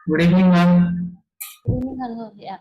Good evening, ma'am. Good evening, hello. Yeah.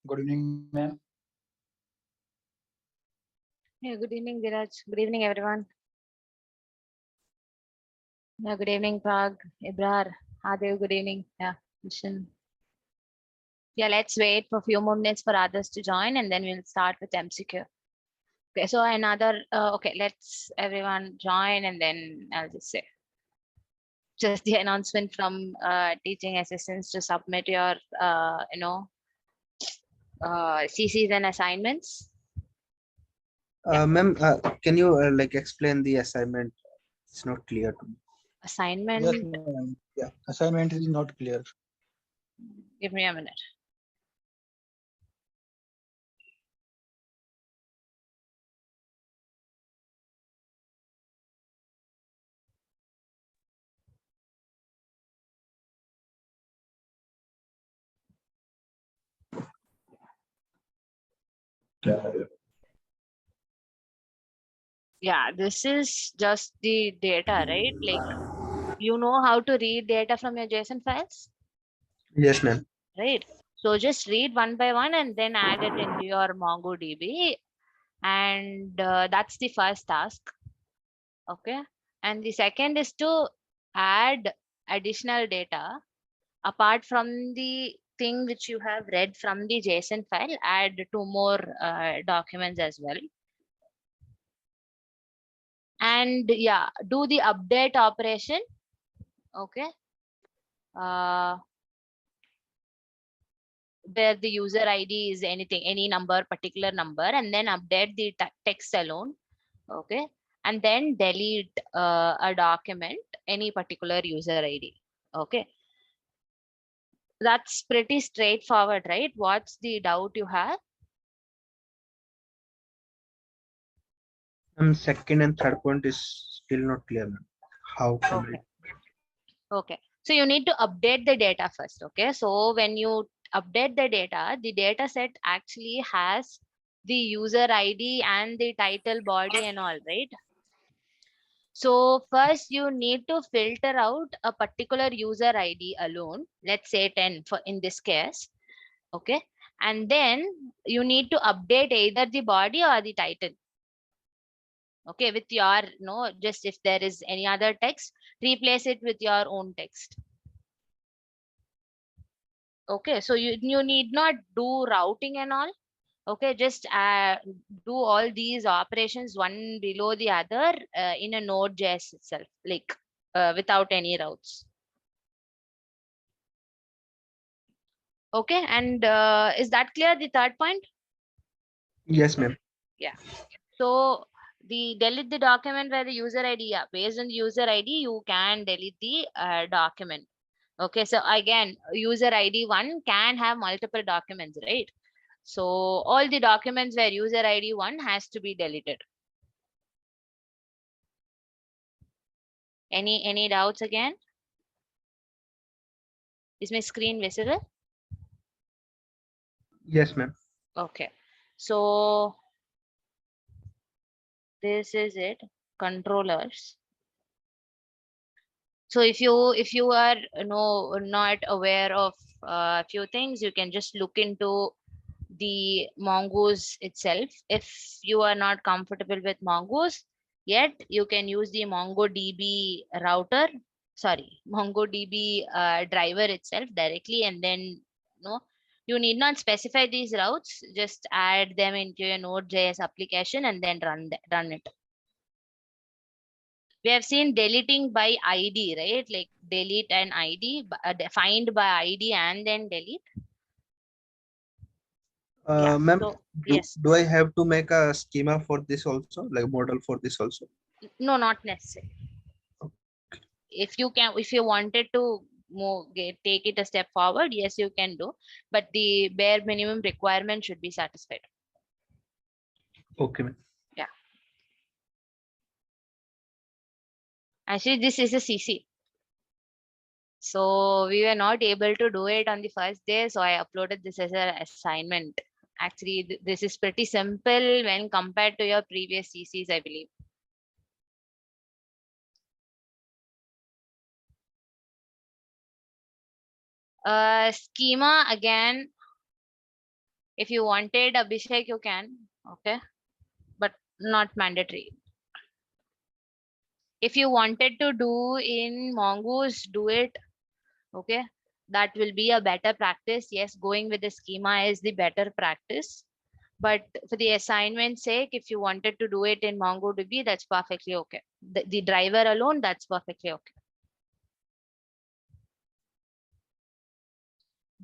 Good evening, ma'am. Yeah, good evening, Viraj. Good evening, everyone. Yeah, good evening, Prag, Ibrar, Adev, good evening. Yeah, Mission. Yeah, let's wait for a few more minutes for others to join and then we'll start with MCQ. Okay, so okay, let's everyone join and then I'll just say just the announcement from teaching assistants to submit your, CCs and assignments. Ma'am, can you like explain the assignment? It's not clear to me. Assignment. Yes, ma'am. Yeah, assignment is not clear. Give me a minute. Yeah, this is just the data, right? Like, you know how to read data from your JSON files, Yes, ma'am. right? So just read one by one and then add it into your MongoDB. And that's the first task. Okay. And the second is to add additional data apart from the thing which you have read from the JSON file, add 2 more documents as well. And yeah, do the update operation. Okay. Where the user ID is anything, any number, particular number, and then update the text alone. Okay. And then delete a document, any particular user ID. Okay. That's pretty straightforward, right? What's the doubt you have? Second and third point is still not clear, ma'am. How can Okay. Okay. So you need to update the data first. Okay. So when you update the data set actually has the user ID and the title, body, and all, right? So first you need to filter out a particular user ID alone. Let's say 10 for in this case. Okay. And then you need to update either the body or the title. Okay, with your just if there is any other text, replace it with your own text. Okay, so you need not do routing and all. Okay, just do all these operations one below the other in a Node.js itself, like without any routes. Okay, and is that clear, the third point? Yes, ma'am. Yeah. So the delete the document where the user ID, yeah, based on the user ID, you can delete the document. Okay, so again, user ID 1 can have multiple documents, right? So all the documents where user ID 1 has to be deleted. Any doubts again? Is my screen visible? Yes, ma'am. Okay, so this is it, controllers. So if you are not aware of a few things, you can just look into the Mongoose itself. If you are not comfortable with Mongoose yet, you can use the MongoDB router, sorry, MongoDB driver itself directly, and then you need not specify these routes, just add them into your Node.js application and then run it. We have seen deleting by ID, right? Like delete an ID, find by ID and then delete. Yeah. Ma'am, So yes. do I have to make a schema for this also, like model for this also? No, not necessary. If you wanted to take it a step forward, yes, you can do, but the bare minimum requirement should be satisfied. Okay, ma'am. Yeah. Actually, this is a CC. So we were not able to do it on the first day, so I uploaded this as an assignment. Actually, this is pretty simple when compared to your previous CCs, I believe. Schema again, if you wanted Abhishek, you can, okay, but not mandatory. If you wanted to do in Mongoose, do it, okay. That will be a better practice. Yes, going with the schema is the better practice. But for the assignment sake, if you wanted to do it in MongoDB, that's perfectly okay. The driver alone, that's perfectly okay.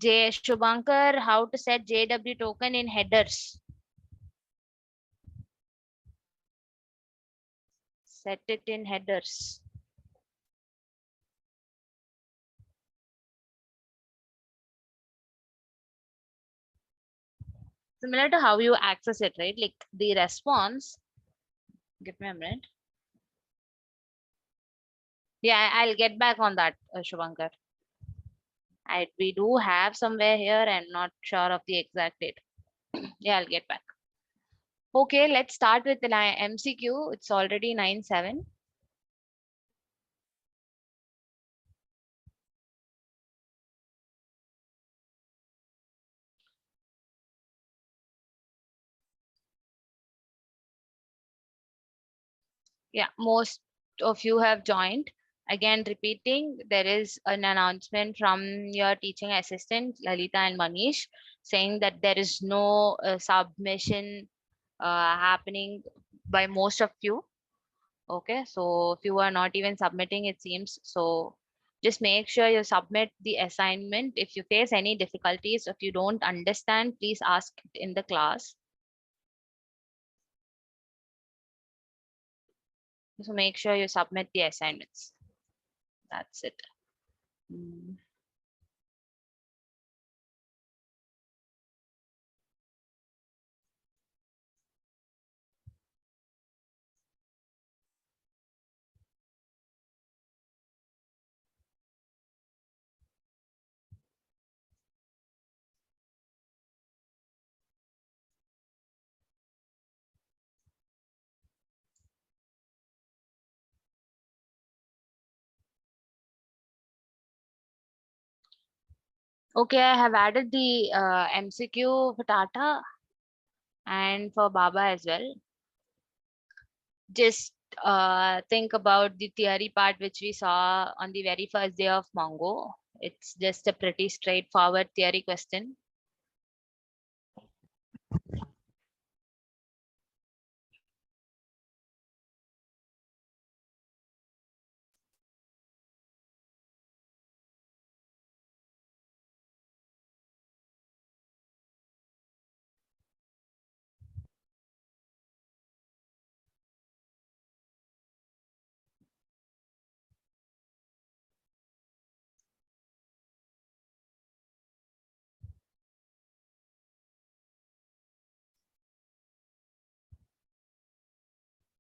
Shubhankar, how to set JW token in headers? Set it in headers. Similar to how you access it, right? Like the response. Give me a minute. Yeah, I'll get back on that, Shubhankar. We do have somewhere here and not sure of the exact date. Yeah, I'll get back. Okay, let's start with the MCQ. It's already 9:07. Yeah, most of you have joined. Again, repeating, there is an announcement from your teaching assistant, Lalita and Manish, saying that there is no submission happening by most of you. Okay, so if you are not even submitting, it seems. So just make sure you submit the assignment. If you face any difficulties, if you don't understand, please ask it in the class. So make sure you submit the assignments. That's it. Mm. Okay, I have added the MCQ for Tata and for Baba as well. Just think about the theory part which we saw on the very first day of Mongo. It's just a pretty straightforward theory question.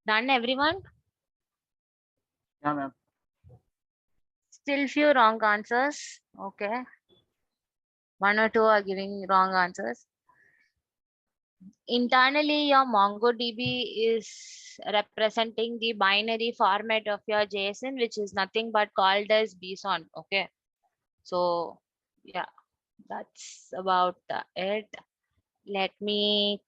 Done, everyone? Yeah, ma'am. Still few wrong answers. Okay. One or two are giving wrong answers. Internally, your MongoDB is representing the binary format of your JSON, which is nothing but called as BSON. Okay. So yeah, that's about it. Let me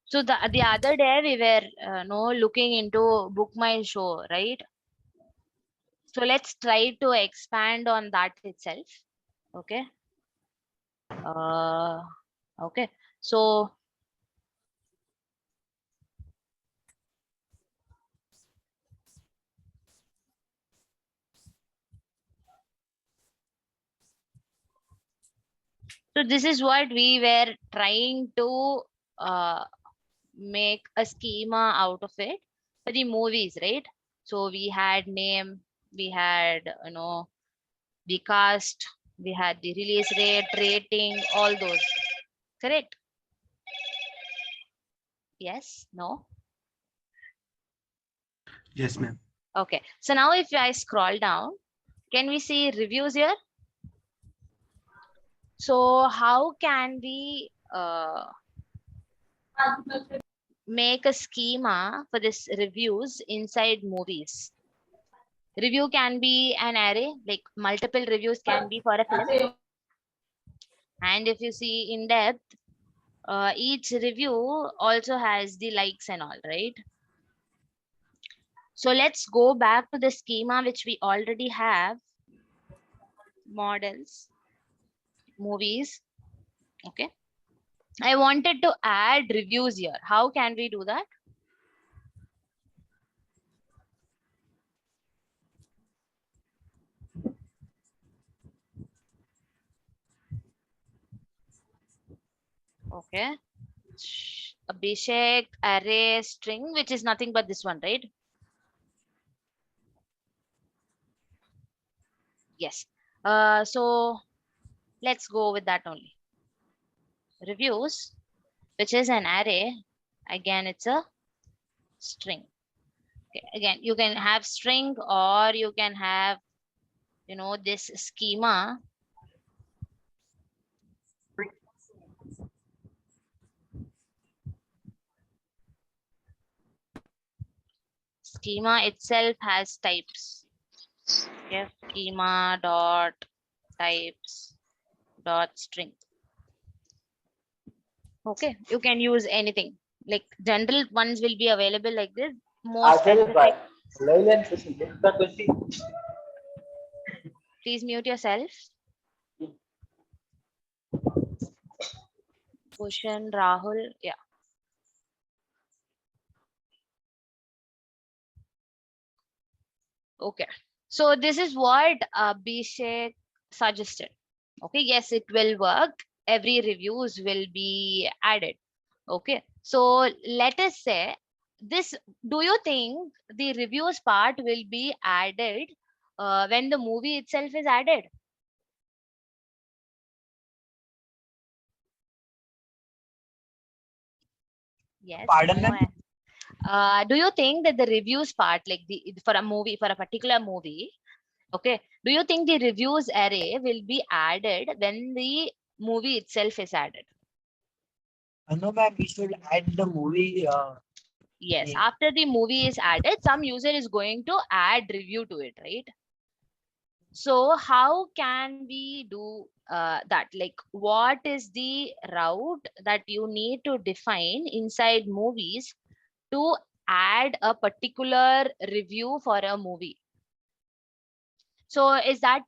so the other day we were no looking into Book My Show, right? So let's try to expand on that itself. Okay. Uh, okay. So this is what we were trying to uh, make a schema out of it for the movies, right? So we had name, we had the cast, we had the release rate, rating, all those. Correct? Yes? No? Yes, ma'am. Okay. So now if I scroll down, can we see reviews here? So how can we make a schema for this reviews inside movies? Review can be an array, like multiple reviews can be for a film. And if you see in depth, each review also has the likes and all, right? So let's go back to the schema which we already have. Models, movies. Okay. I wanted to add reviews here. How can we do that? Okay. Abhishek array string, which is nothing but this one, right? Yes. So let's go with that only. Reviews, which is an array. Again, it's a string. Okay. Again, you can have string or you can have, this schema. schema itself has types. Yes, schema dot types dot string. Okay, you can use anything. Like general ones will be available like this. More specific, please mute yourself. Bhushan, Rahul, yeah. Okay, so this is what Abhishek suggested. Okay, yes, it will work. Every reviews will be added. Okay, so let us say this. Do you think the reviews part will be added when the movie itself is added? Yes. Pardon, No. ma'am? Do you think that the reviews part, like the for a movie, for a particular movie, okay, do you think the reviews array will be added when the movie itself is added? No, ma'am, we should add the movie. Yes, name. after the movie is added, some user is going to add review to it, right? So how can we do that? Like, what is the route that you need to define inside movies to add a particular review for a movie? So is that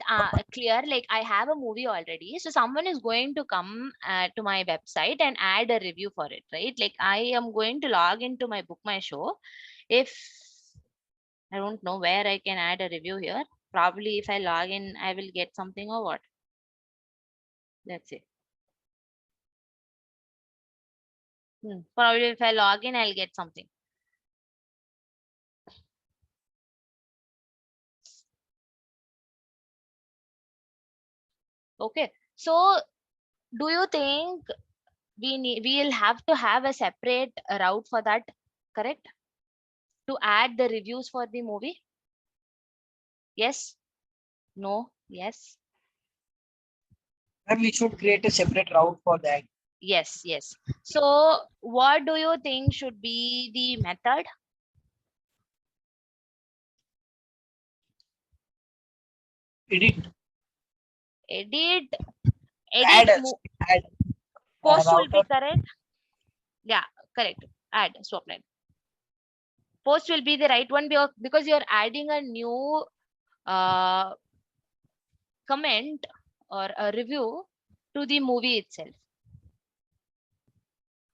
clear? Like I have a movie already. So someone is going to come to my website and add a review for it, right? Like I am going to log into my Book My Show. If I don't know where I can add a review here, probably if I log in, I will get something or what? Let's see. Probably if I log in, I'll get something. Okay. So do you think we'll have to have a separate route for that, correct? To add the reviews for the movie? Yes? No? Yes? Ma'am, we should create a separate route for that. Yes, yes. So what do you think should be the method? Edit. Edit, Add edit, us. Add. post will be Router. correct. Yeah, correct. Add, swapnet. Post will be the right one because you're adding a new uh, comment or a review to the movie itself.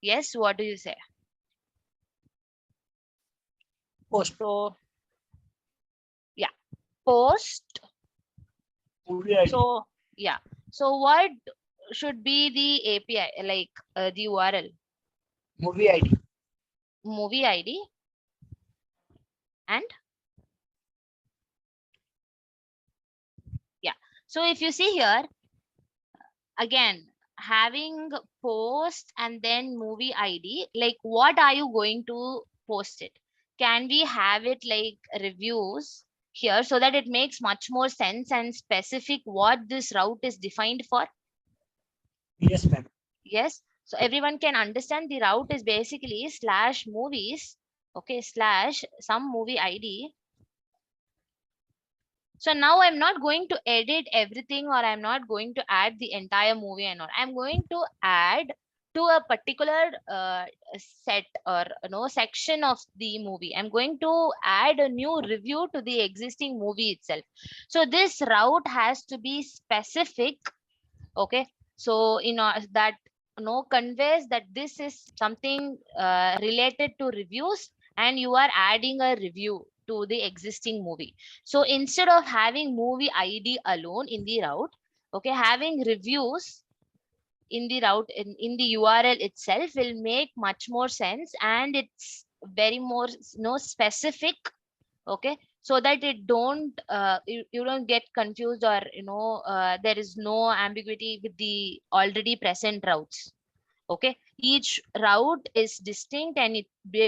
Yes, what do you say? Post. So, yeah, post. Movie ID. So, yeah. So, what should be the API, like the URL? Movie ID. Movie ID and yeah. So, if you see here, again, having post and then movie ID, like what are you going to post it? Can we have it like reviews here so that it makes much more sense and specific what this route is defined for? Yes, ma'am. Yes. So everyone can understand the route is basically slash movies, okay, slash some movie ID. So now I'm not going to edit everything or I'm not going to add the entire movie and all. I'm going to add to a particular set or section of the movie. I'm going to add a new review to the existing movie itself. So this route has to be specific. Okay. So that conveys that this is something related to reviews and you are adding a review to the existing movie. So instead of having movie ID alone in the route, okay, having reviews in the route in the URL itself will make much more sense and it's very more specific, okay, so that it don't you don't get confused or there is no ambiguity with the already present routes. Okay, each route is distinct and it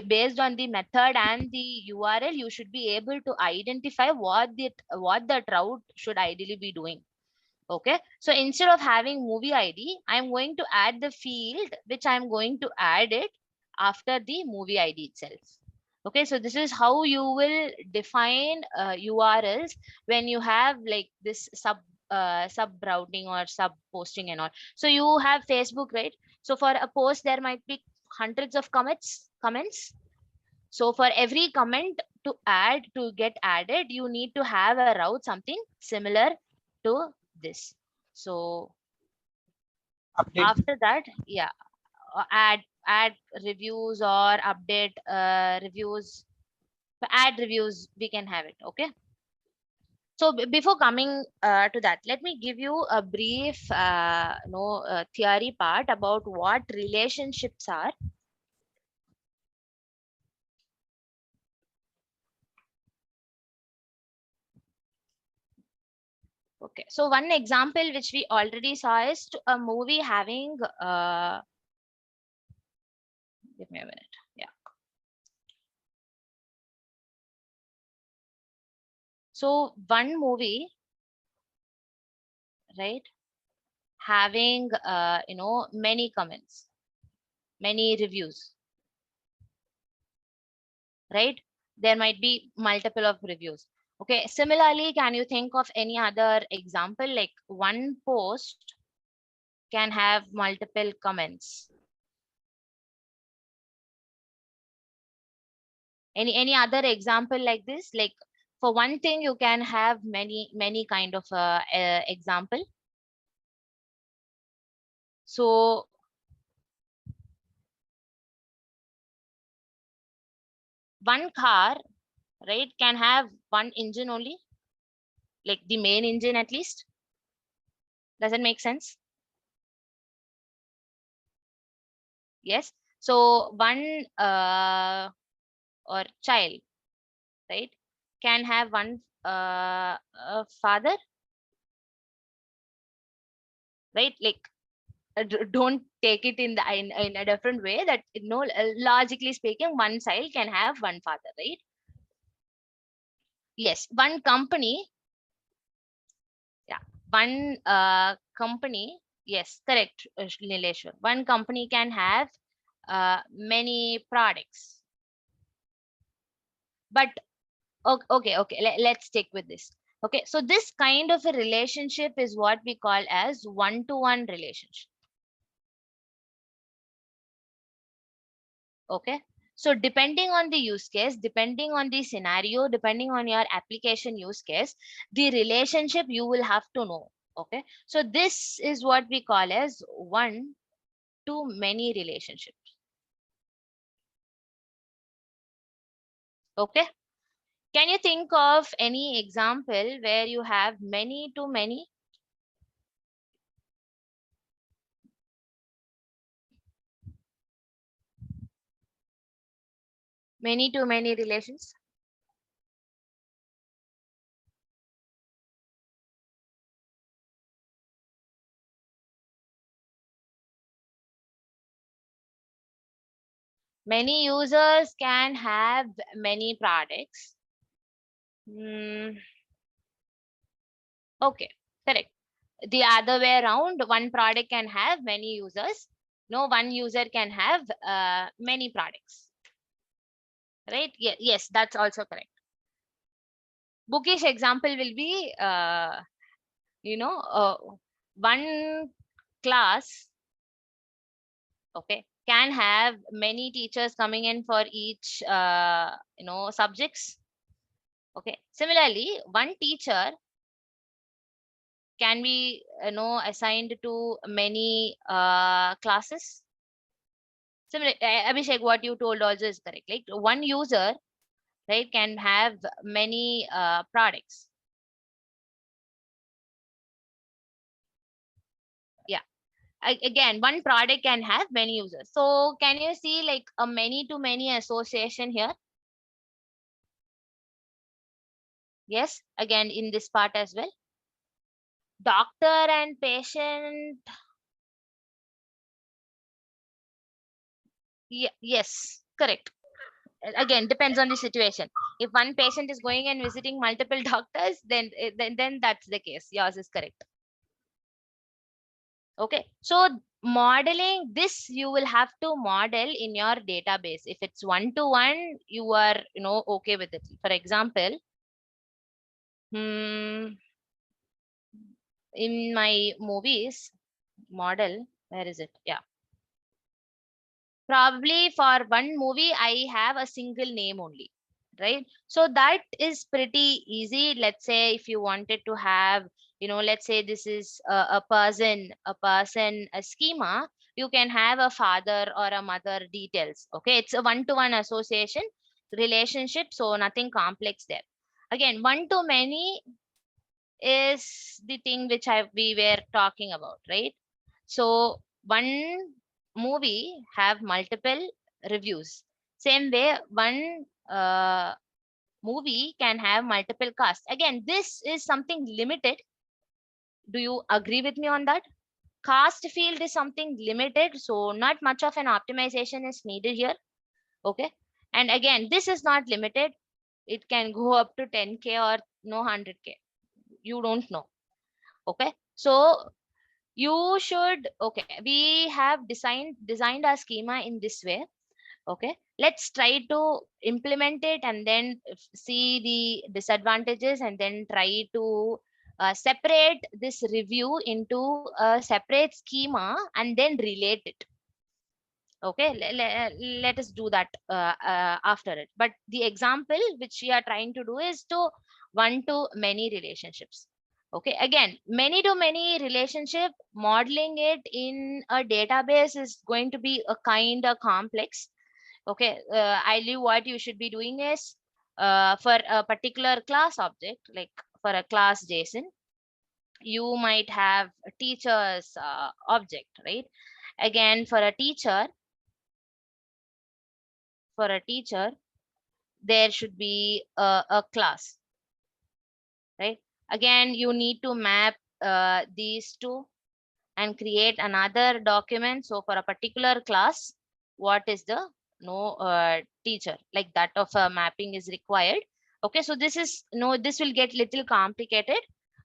based on the method and the URL you should be able to identify what that route should ideally be doing. Okay, so instead of having movie ID, I'm going to add the field which I'm going to add it after the movie ID itself. Okay, so this is how you will define URLs when you have like this sub routing or sub posting and all. So you have Facebook, right? So for a post there might be hundreds of comments. So for every comment to get added, you need to have a route something similar to this. So Update. after that, yeah, add reviews or update reviews. So add reviews, we can have it. Okay. So before coming to that, let me give you a brief theory part about what relationships are. Okay, so one example which we already saw is a movie having give me a minute. Yeah. So one movie, right, having many comments, many reviews, right? There might be multiple of reviews. Okay, similarly, can you think of any other example, like one post can have multiple comments? Any other example like this? Like for one thing, you can have many kind of example. So one car, right, can have one engine only, like the main engine at least. Does it make sense? Yes. So one or child, right, can have one father, right? Like don't take it in a different way, that logically speaking, one child can have one father, right? Yes, one company, yeah, one company, yes, correct, Nileshwar. One company can have many products. But okay, let's stick with this. Okay, so this kind of a relationship is what we call as one-to-one relationship. Okay, so depending on the use case, depending on the scenario, depending on your application use case, the relationship you will have to know. Okay, so this is what we call as one to many relationships. Okay, can you think of any example where you have many to many? Many to many relations? Many users can have many products. Okay, correct. The other way around, one product can have many users. No, one user can have many products. Right? Yes, that's also correct. Bookish example will be, one class, okay, can have many teachers coming in for each, subjects. Okay. Similarly, one teacher can be assigned to many classes. Similarly, Abhishek, what you told also is correct. Like one user, right, can have many products. Yeah. Again, one product can have many users. So can you see like a many to many association here? Yes. Again, in this part as well. Doctor and patient. Yes, correct. Again, depends on the situation. If one patient is going and visiting multiple doctors, then that's the case. Yours is correct. Okay, so modeling this, you will have to model in your database. If it's one-to-one, you are, okay with it. For example, in my movies model, where is it? Yeah. Probably for one movie, I have a single name only, right? So that is pretty easy. Let's say if you wanted to have, let's say this is a schema, you can have a father or a mother details. Okay, it's a one-to-one association relationship, so nothing complex there. Again, one-to-many is the thing which we were talking about, right? So one movie have multiple reviews. Same way, one movie can have multiple casts. Again, this is something limited. Do you agree with me on that? Cast field is something limited, so not much of an optimization is needed here. Okay. And again, this is not limited. It can go up to 10K or no 100K. You don't know. Okay. So you should, okay, we have designed our schema in this way. Okay, let's try to implement it and then see the disadvantages, and then try to separate this review into a separate schema and then relate it. Okay, let us do that after it. But the example which we are trying to do is to one to many relationships. Okay, again, many to many relationship, modeling it in a database is going to be a kind of complex. Okay, ideally what you should be doing is for a particular class object, like for a class JSON, you might have a teacher's object, right? Again, for a teacher, there should be a class, right? Again, you need to map these two and create another document. So for a particular class, what is the no teacher, like that of a mapping is required. Okay, so this will get little complicated.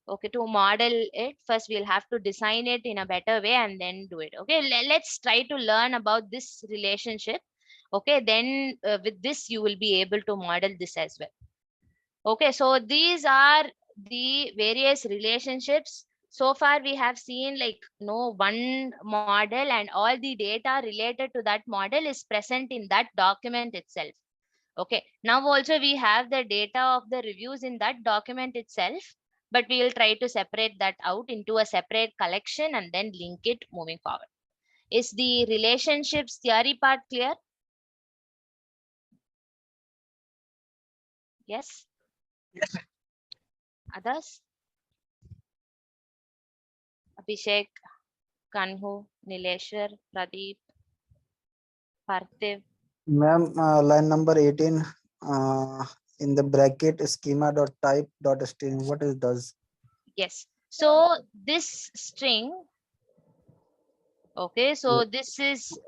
Okay, to model it first, we'll have to design it in a better way and then do it. Okay, let's try to learn about this relationship. Okay, then with this you will be able to model this as well. Okay, so these are the various relationships. So far we have seen like one model, and all the data related to that model is present in that document itself. Okay, now also we have the data of the reviews in that document itself, but we will try to separate that out into a separate collection and then link it moving forward. Is the relationships theory part clear? Yes. Others? Abhishek, Kanhu, Nileshwar, Pradeep, Parthiv. Ma'am, line number 18, in the bracket schema dot type dot string, what it does? Yes. So this string, okay, so Yeah. this is,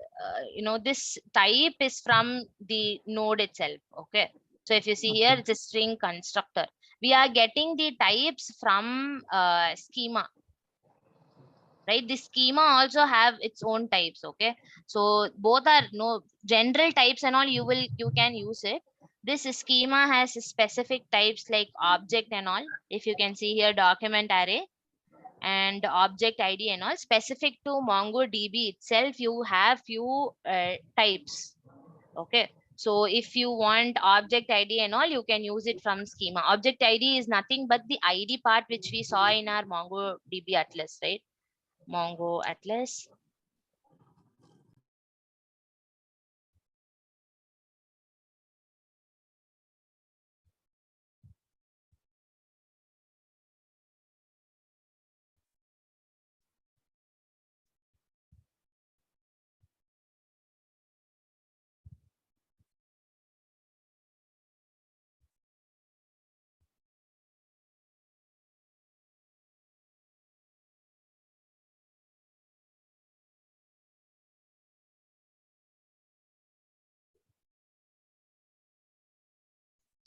this type is from the node itself. Okay. So if you see here, Okay. it's a string constructor. We are getting the types from schema, right? The schema also have its own types. Okay, so both are no general types and all, you can use it. This schema has specific types like object and all. If you can see here, document array and object ID and all, specific to MongoDB itself, you have few types. Okay, so if you want object ID and all, you can use it from schema. Object ID is nothing but the ID part which we saw in our MongoDB atlas, right? Mongo Atlas.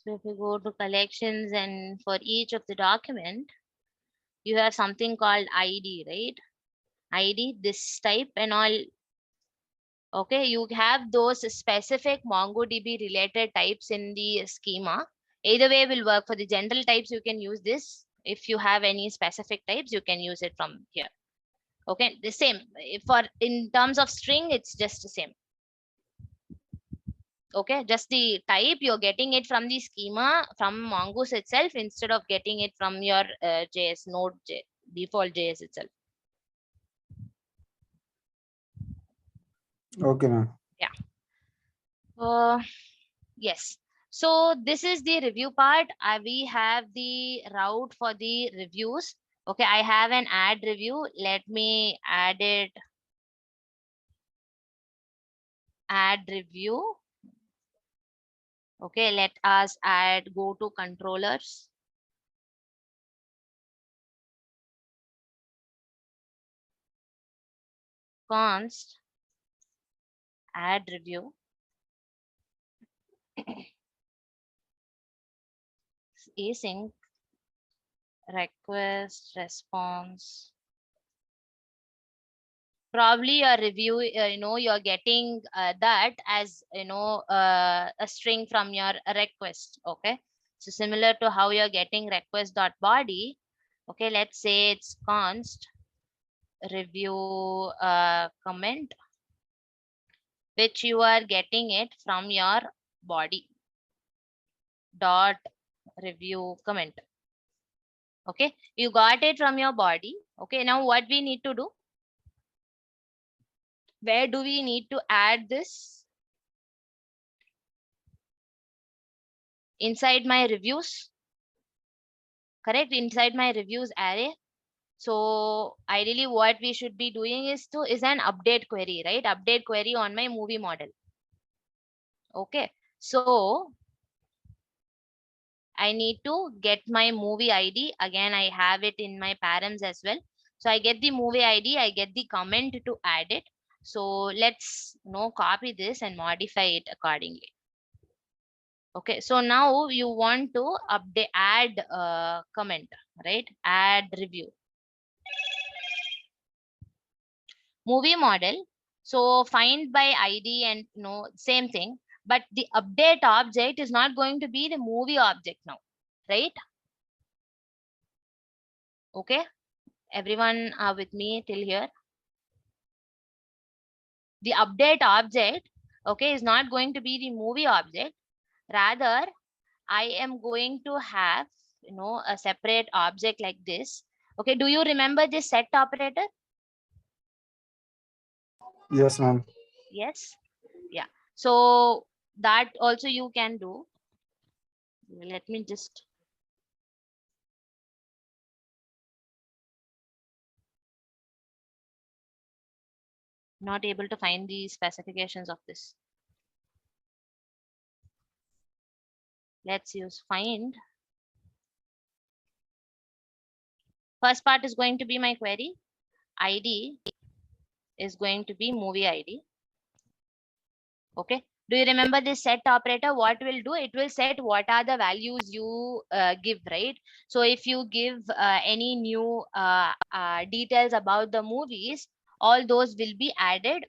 So if you go to collections, and for each of the document, you have something called ID, right? ID, this type and all. Okay, you have those specific MongoDB related types in the schema. Either way will work. For the general types, you can use this. If you have any specific types, you can use it from here. Okay, the same. For in terms of string, it's just the same. Okay, just the type, you're getting it from the schema from Mongoose itself instead of getting it from your JS node default JS itself. Okay, ma'am. Yeah. Yes. So this is the review part. We have the route for the reviews. Okay, I have an add review. Let me add it. Add review. Okay, let us add, go to controllers. Const add review. Async request response. Probably your review, you're getting that as a string from your request. Okay, so similar to how you're getting request dot body. Okay, let's say it's const review comment, which you are getting it from your body dot review comment. Okay, you got it from your body. Okay, now what we need to do? Where do we need to add this? Inside my reviews. Correct, inside my reviews array. So ideally what we should be doing is an update query, right? Update query on my movie model. Okay, so I need to get my movie ID. Again, I have it in my params as well. So I get the movie ID, I get the comment to add it. So let's copy this and modify it accordingly. Okay, so now you want to update, add comment, right? Add review. Movie model. So find by ID and same thing, but the update object is not going to be the movie object now, right? Okay, everyone are with me till here? The update object, okay, is not going to be the movie object. Rather, I am going to have a separate object like this. Okay, do you remember this set operator? Yes, ma'am. Yes. Yeah, so that also you can do. Let me just not able to find the specifications of this. Let's use find. First part is going to be my query. ID is going to be movie ID. Okay, do you remember this set operator? What will do? It will set what are the values you give, right? So if you give any new details about the movies, all those will be added.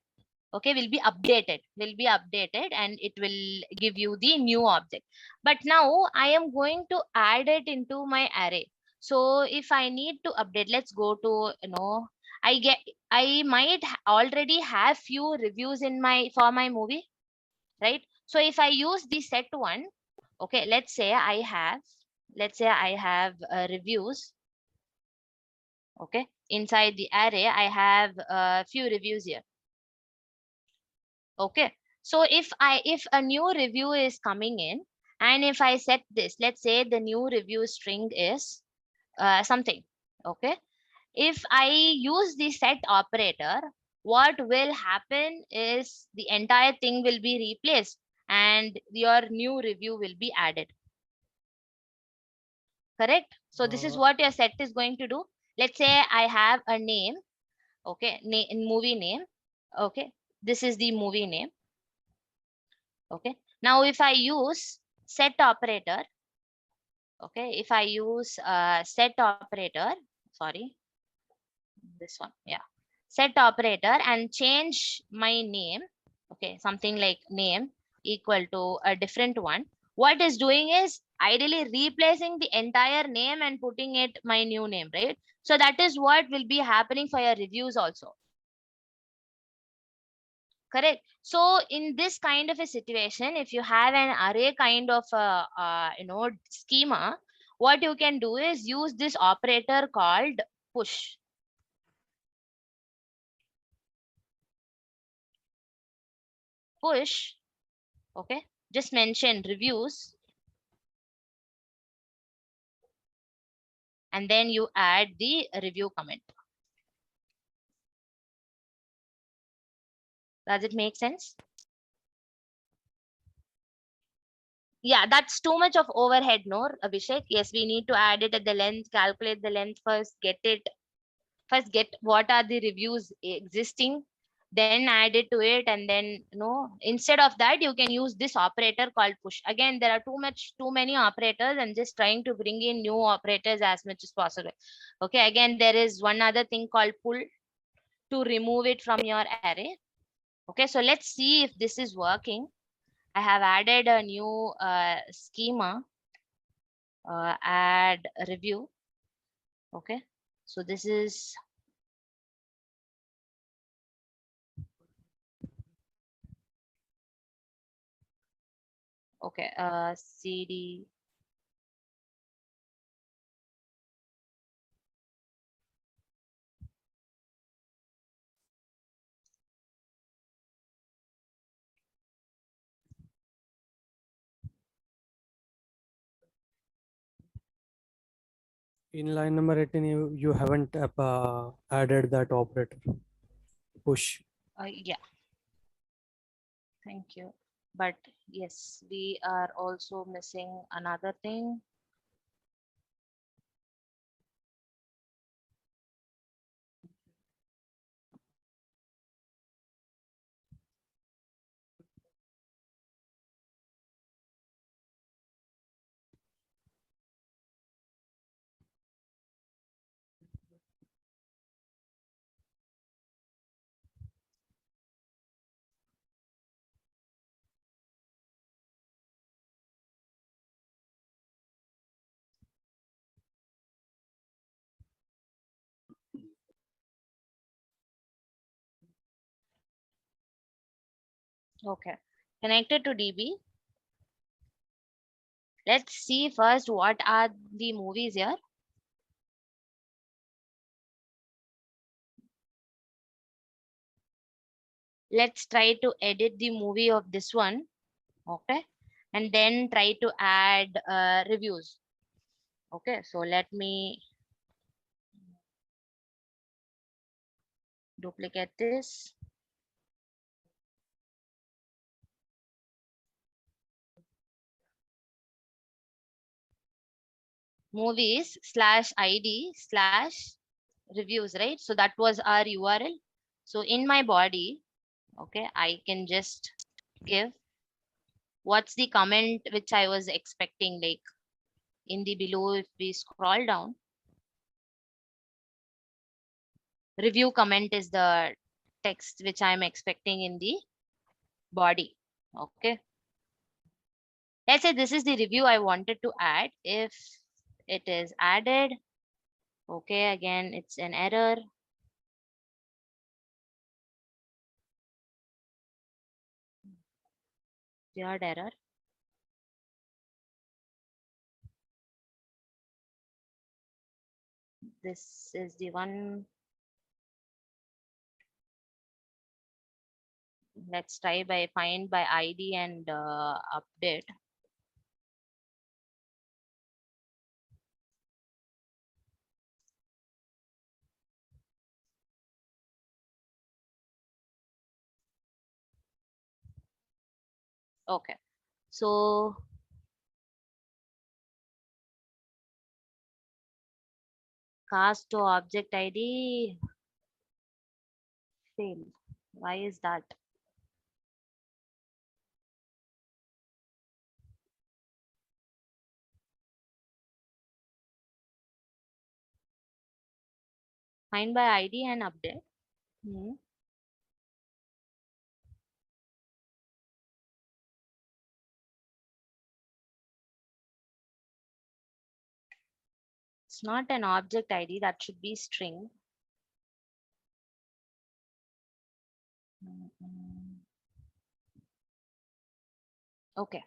Okay, will be updated and it will give you the new object. But now I am going to add it into my array. So if I need to update, let's go to I might already have few reviews in my for my movie, right? So if I use the set one, okay, let's say I have reviews. Okay, inside the array I have a few reviews here. Okay, so if a new review is coming in and if I set this, let's say the new review string is something. Okay, if I use the set operator, what will happen is the entire thing will be replaced and your new review will be added. Correct, so this is what your set is going to do. Let's say I have a name. Okay, movie name. Okay, this is the movie name. Okay, now if I use set operator, okay, if I use set operator, sorry, this one, yeah. set operator and change my name. Okay, something like name equal to a different one. What is doing is ideally replacing the entire name and putting it my new name, right? So that is what will be happening for your reviews also. Correct. So in this kind of a situation, if you have an array kind of schema, what you can do is use this operator called push. Push, okay, just mention reviews, and then you add the review comment. Does it make sense? Yeah, that's too much of overhead, no, Abhishek? Yes, we need to add it at the length, calculate the length first, get what are the reviews existing, then add it to it, and then instead of that you can use this operator called push. Again, there are too many operators, and just trying to bring in new operators as much as possible. Okay, again, there is one other thing called pull to remove it from your array. Okay, so let's see if this is working. I have added a new schema, add review. Okay, so this is okay, cd. In line number 18, you haven't added that operator push. Yeah, thank you. But yes, we are also missing another thing. Okay, connected to DB. Let's see first what are the movies here. Let's try to edit the movie of this one. Okay, and then try to add reviews. Okay, so let me duplicate this. Movies slash id slash reviews, right? So that was our URL. So in my body, okay, I can just give what's the comment which I was expecting, like in the below. If we scroll down, review comment is the text which I'm expecting in the body. Okay, let's say this is the review I wanted to add. If it is added, okay, again it's an error. Weird error. This is the one. Let's try by find by ID and update. Okay, so cast to object ID failed. Why is that? Find by ID and update. Hmm. It's not an object ID, that should be string. Okay.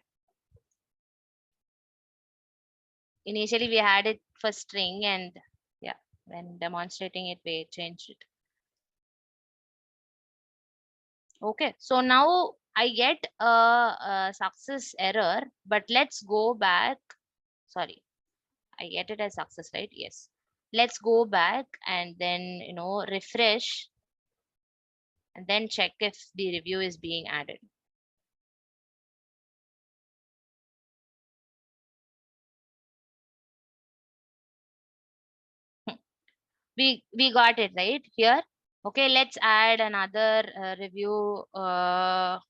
Initially we had it for string, and yeah, when demonstrating it, we changed it. Okay, so now I get a success error, but let's go back. Sorry, I get it as success, right? Yes. Let's go back and then, refresh and then check if the review is being added. We got it right here. Okay, let's add another review. Now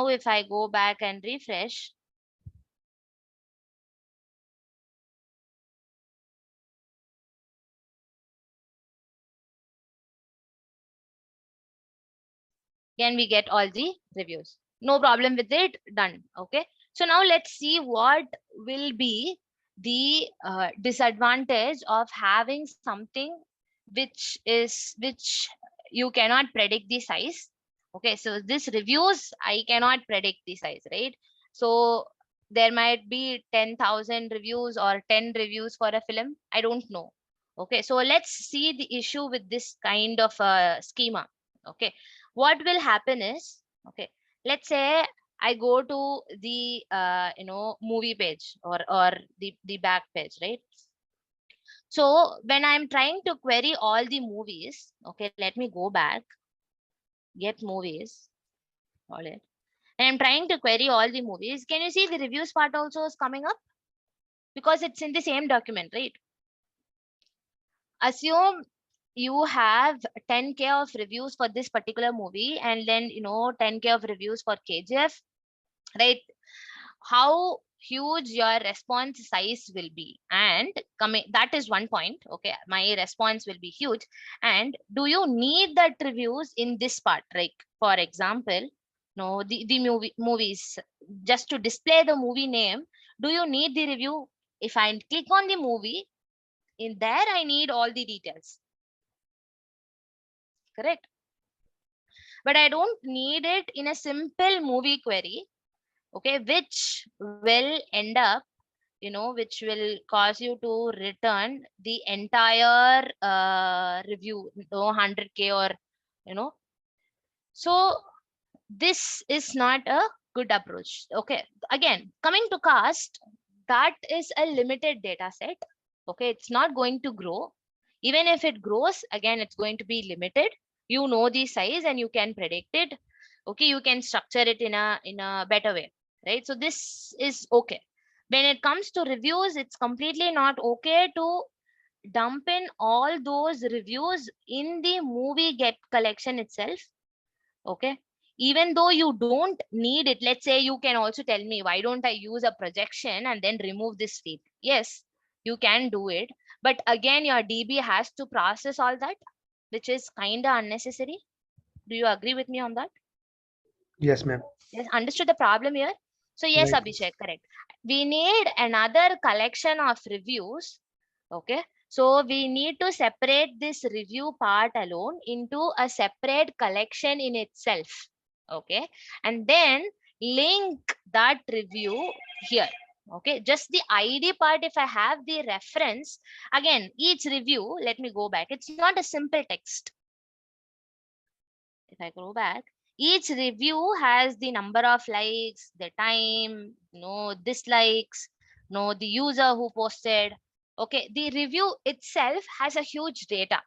if I go back and refresh, can we get all the reviews? No problem with it, done. Okay, so now let's see what will be the disadvantage of having something which you cannot predict the size. Okay, so this reviews, I cannot predict the size, right? So there might be 10,000 reviews or 10 reviews for a film, I don't know. Okay, so let's see the issue with this kind of schema. Okay, what will happen is, okay, let's say I go to the movie page, or the back page, right? So when I'm trying to query all the movies, okay, let me go back, get movies, all it, and I'm trying to query all the movies. Can you see the reviews part also is coming up? Because it's in the same document, right? Assume you have 10K of reviews for this particular movie, and then 10K of reviews for KGF, right? How huge your response size will be, and coming, that is one point. Okay, my response will be huge. And do you need that reviews in this part? Like, for example, no, the movies, just to display the movie name, do you need the review? If I click on the movie, in there I need all the details, correct? But I don't need it in a simple movie query, okay, which will end up, which will cause you to return the entire review, 100K, or, you know, so this is not a good approach. Okay, again, coming to cast, that is a limited data set. Okay, it's not going to grow. Even if it grows, again, it's going to be limited. You know the size and you can predict it. Okay, you can structure it in a better way, right? So this is okay. When it comes to reviews, it's completely not okay to dump in all those reviews in the movie get collection itself. Okay, even though you don't need it. Let's say you can also tell me, why don't I use a projection and then remove this field? Yes, you can do it, but again, your DB has to process all that, which is kind of unnecessary. Do you agree with me on that? Yes, ma'am. Yes, understood the problem here. So yes, Right. Abhishek, correct. We need another collection of reviews. Okay, so we need to separate this review part alone into a separate collection in itself. Okay, and then link that review here. Okay, just the ID part, if I have the reference, again, each review, let me go back. It's not a simple text. If I go back, each review has the number of likes, the time, no dislikes, no the user who posted. Okay, the review itself has a huge data.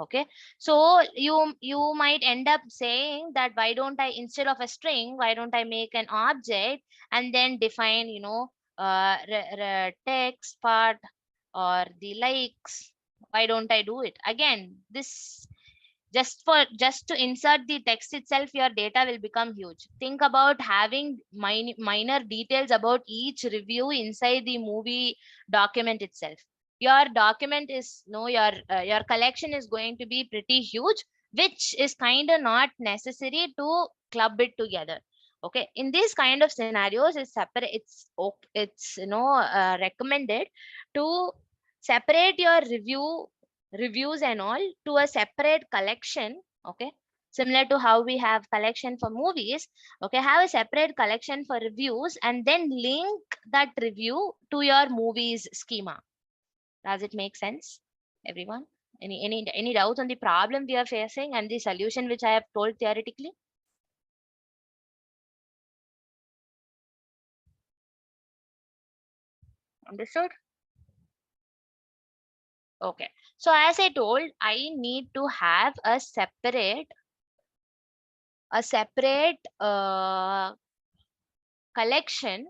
Okay, so you might end up saying that, why don't I, instead of a string, why don't I make an object and then define, text part or the likes? Why don't I do it? Again, this, just to insert the text itself, your data will become huge. Think about having minor details about each review inside the movie document itself. your document is your collection is going to be pretty huge, which is kind of not necessary to club it together. Okay, in these kind of scenarios, it's separate. It's recommended to separate your reviews and all to a separate collection. Okay, similar to how we have collection for movies. Okay, have a separate collection for reviews and then link that review to your movies schema. Does it make sense, everyone? Any doubts on the problem we are facing and the solution which I have told theoretically? Understood? Okay. So as I told, I need to have a separate collection,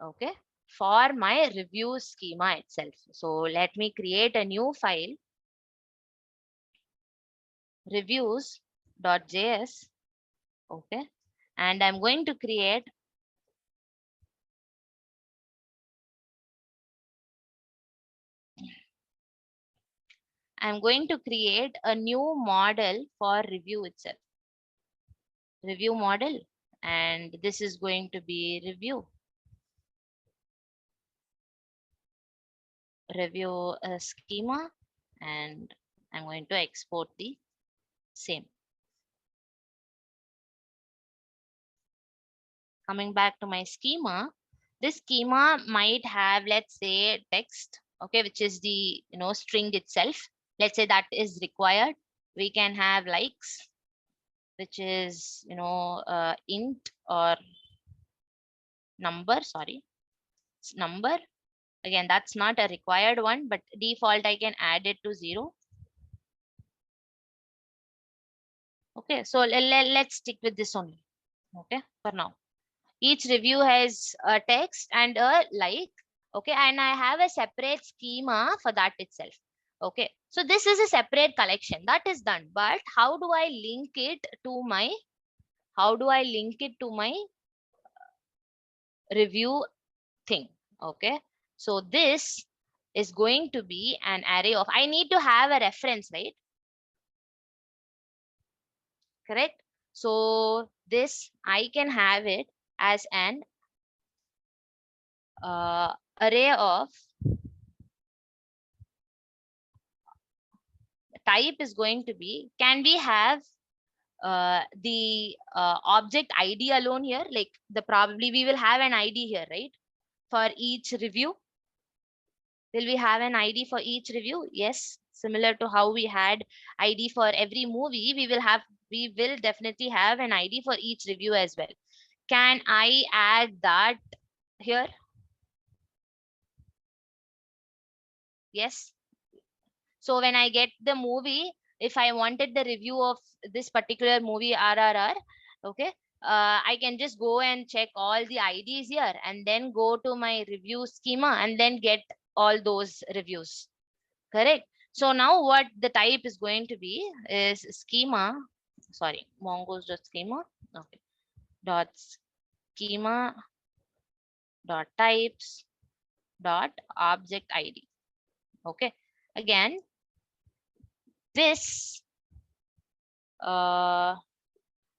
okay, for my review schema itself. So let me create a new file, reviews.js, okay, and I'm going to create a new model for review itself, review model, and this is going to be review schema, and I'm going to export the same. Coming back to my schema, this schema might have, let's say, text, okay, which is the string itself. Let's say that is required. We can have likes, which is int or number. Sorry, it's number. Again, that's not a required one, but default I can add it to 0. Okay, so let's stick with this only. Okay, for now. Each review has a text and a like. Okay, and I have a separate schema for that itself. Okay, so this is a separate collection that is done, but how do I link it to my review thing? Okay, so this is going to be an array of, I need to have a reference, right? Correct. So this I can have it as an array of, type is going to be, can we have the object ID alone here? Like probably we will have an ID here, right? For each review, will we have an ID for each review? Yes, similar to how we had ID for every movie, we will definitely have an ID for each review as well. Can I add that here? Yes. So when I get the movie, if I wanted the review of this particular movie RRR, okay, I can just go and check all the IDs here and then go to my review schema and then get all those reviews. Correct. So now what the type is going to be is schema, sorry, mongoose.schema, okay, dot schema dot types dot object ID. Okay. Again, this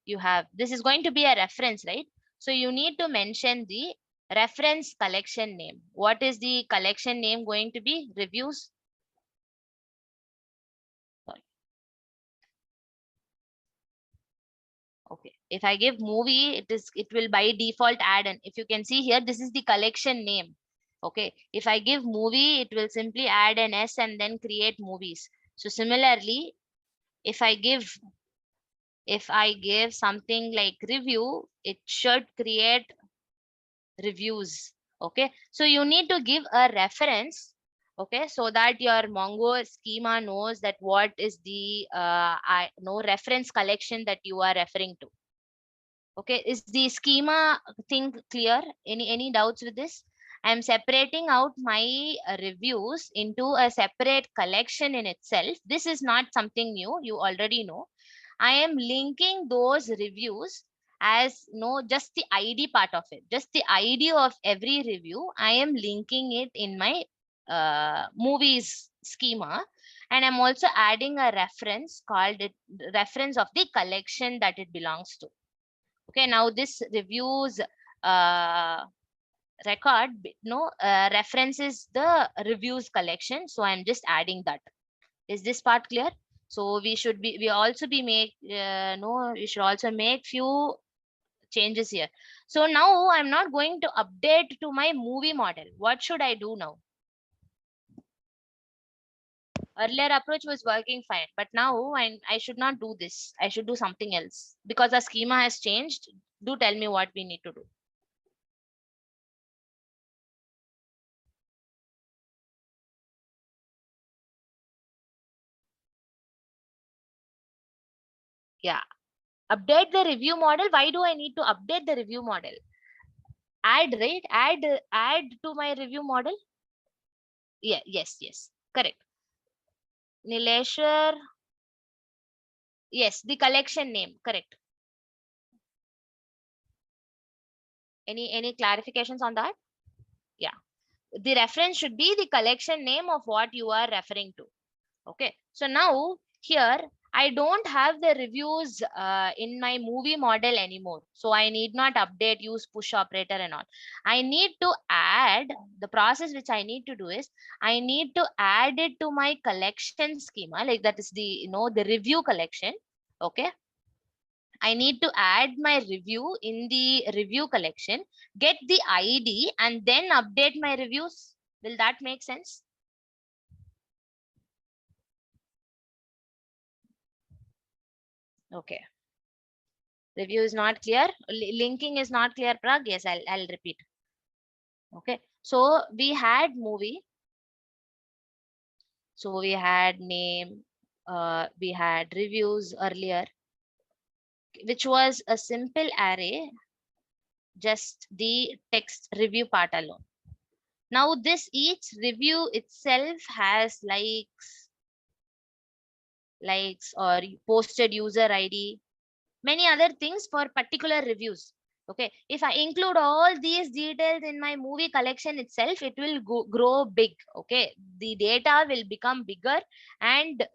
this is going to be a reference, right? So you need to mention the reference collection name. What is the collection name going to be? Reviews. Sorry. Okay, if I give movie, it will by default add an, if you can see here, this is the collection name. Okay, if I give movie, it will simply add an S and then create movies. So similarly, if I give something like review, it should create reviews. Okay, so you need to give a reference, okay, so that your Mongo schema knows that what is the reference collection that you are referring to. Okay, is the schema thing clear? Any doubts with this? I'm separating out my reviews into a separate collection in itself. This is not something new, you already know. I am linking those reviews as just the ID part of it, just the ID of every review. I am linking it in my movies schema, and I'm also adding a reference called it reference of the collection that it belongs to. Okay, now this reviews record references the reviews collection, so I'm just adding that. Is this part clear? So we should also make few changes here. So now I'm not going to update to my movie model. What should I do now? Earlier approach was working fine, but now I should not do this. I should do something else because the schema has changed. Do tell me what we need to do. Yeah, update the review model. Why do I need to update the review model? Add, right? Add to my review model. Yeah, yes, correct. Nileshwar. Yes, the collection name, correct. Any clarifications on that? Yeah, the reference should be the collection name of what you are referring to. Okay, so now here I don't have the reviews in my movie model anymore, so I need not update, use push operator and all. I need to add, the process which I need to do is I need to add it to my collection schema, like that is the the review collection. Okay, I need to add my review in the review collection, get the ID, and then update my reviews. Will that make sense? Okay. Review is not clear. Linking is not clear, Prag. Yes, I'll repeat. Okay. So we had movie. So we had name. We had reviews earlier, which was a simple array, just the text review part alone. Now this each review itself has likes or posted user ID, many other things for particular reviews. Okay, if I include all these details in my movie collection itself, it will grow big. Okay, the data will become bigger, and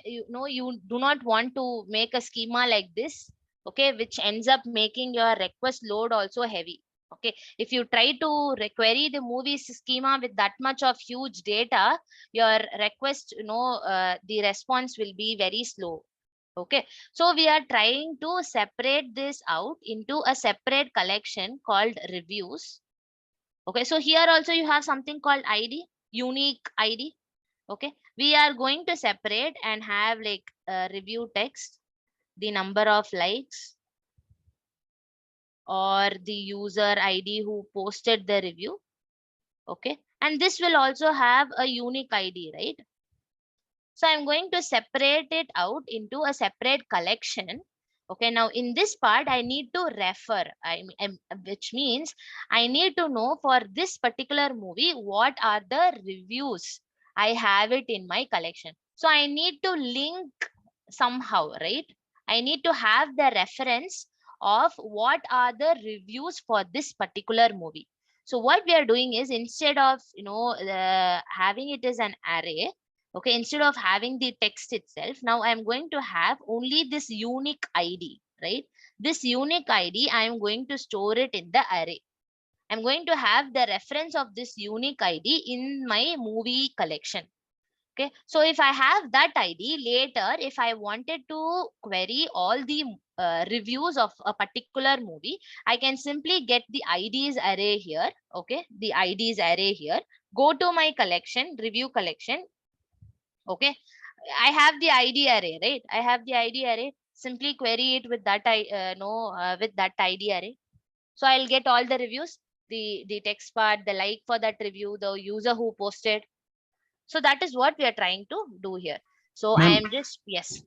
you do not want to make a schema like this, okay, which ends up making your request load also heavy. Okay, if you try to query the movie schema with that much of huge data, your request, the response will be very slow. Okay, so we are trying to separate this out into a separate collection called reviews. Okay, so here also you have something called ID, unique ID. Okay, we are going to separate and have like review text, the number of likes, or the user ID who posted the review. Okay, and this will also have a unique ID, right? So I'm going to separate it out into a separate collection. Okay, now in this part, I need to refer, which means I need to know for this particular movie, what are the reviews. I have it in my collection. So I need to link somehow, right? I need to have the reference of what are the reviews for this particular movie. So what we are doing is, instead of having it as an array, okay, instead of having the text itself, now I'm going to have only this unique ID, right? This unique ID, I'm going to store it in the array. I'm going to have the reference of this unique ID in my movie collection. Okay, so if I have that ID later, if I wanted to query all the reviews of a particular movie, I can simply get the IDs array here. Okay, the IDs array here, go to my collection, review collection. Okay, I have the ID array, right? I have the ID array. Simply query it with that with that ID array. So I'll get all the reviews, the text part, the like for that review, the user who posted. So that is what we are trying to do here. So I Ma'am, am just, yes.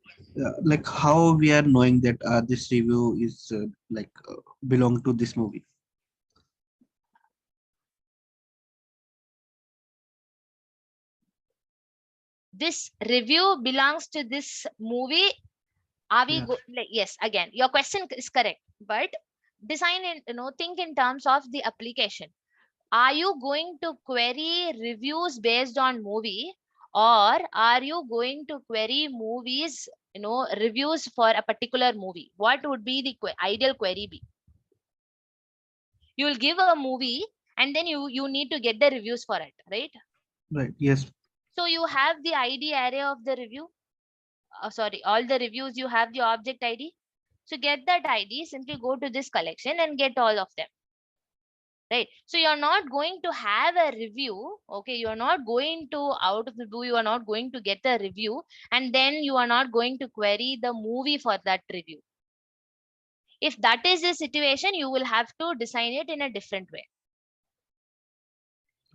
like how we are knowing that this review is belong to this movie? This review belongs to this movie. Are we Yeah. yes, again, your question is correct, but design in, think in terms of the application. Are you going to query reviews based on movie, or are you going to query movies, reviews for a particular movie? What would be the ideal query be? You will give a movie and then you need to get the reviews for it, right? Right. Yes. So you have the ID array of the review. Sorry, all the reviews, you have the object ID. So get that ID, simply go to this collection and get all of them. Right. So you're not going to have a review. Okay. You're not going to out of the blue, you are not going to get a review and then you are not going to query the movie for that review. If that is the situation, you will have to design it in a different way.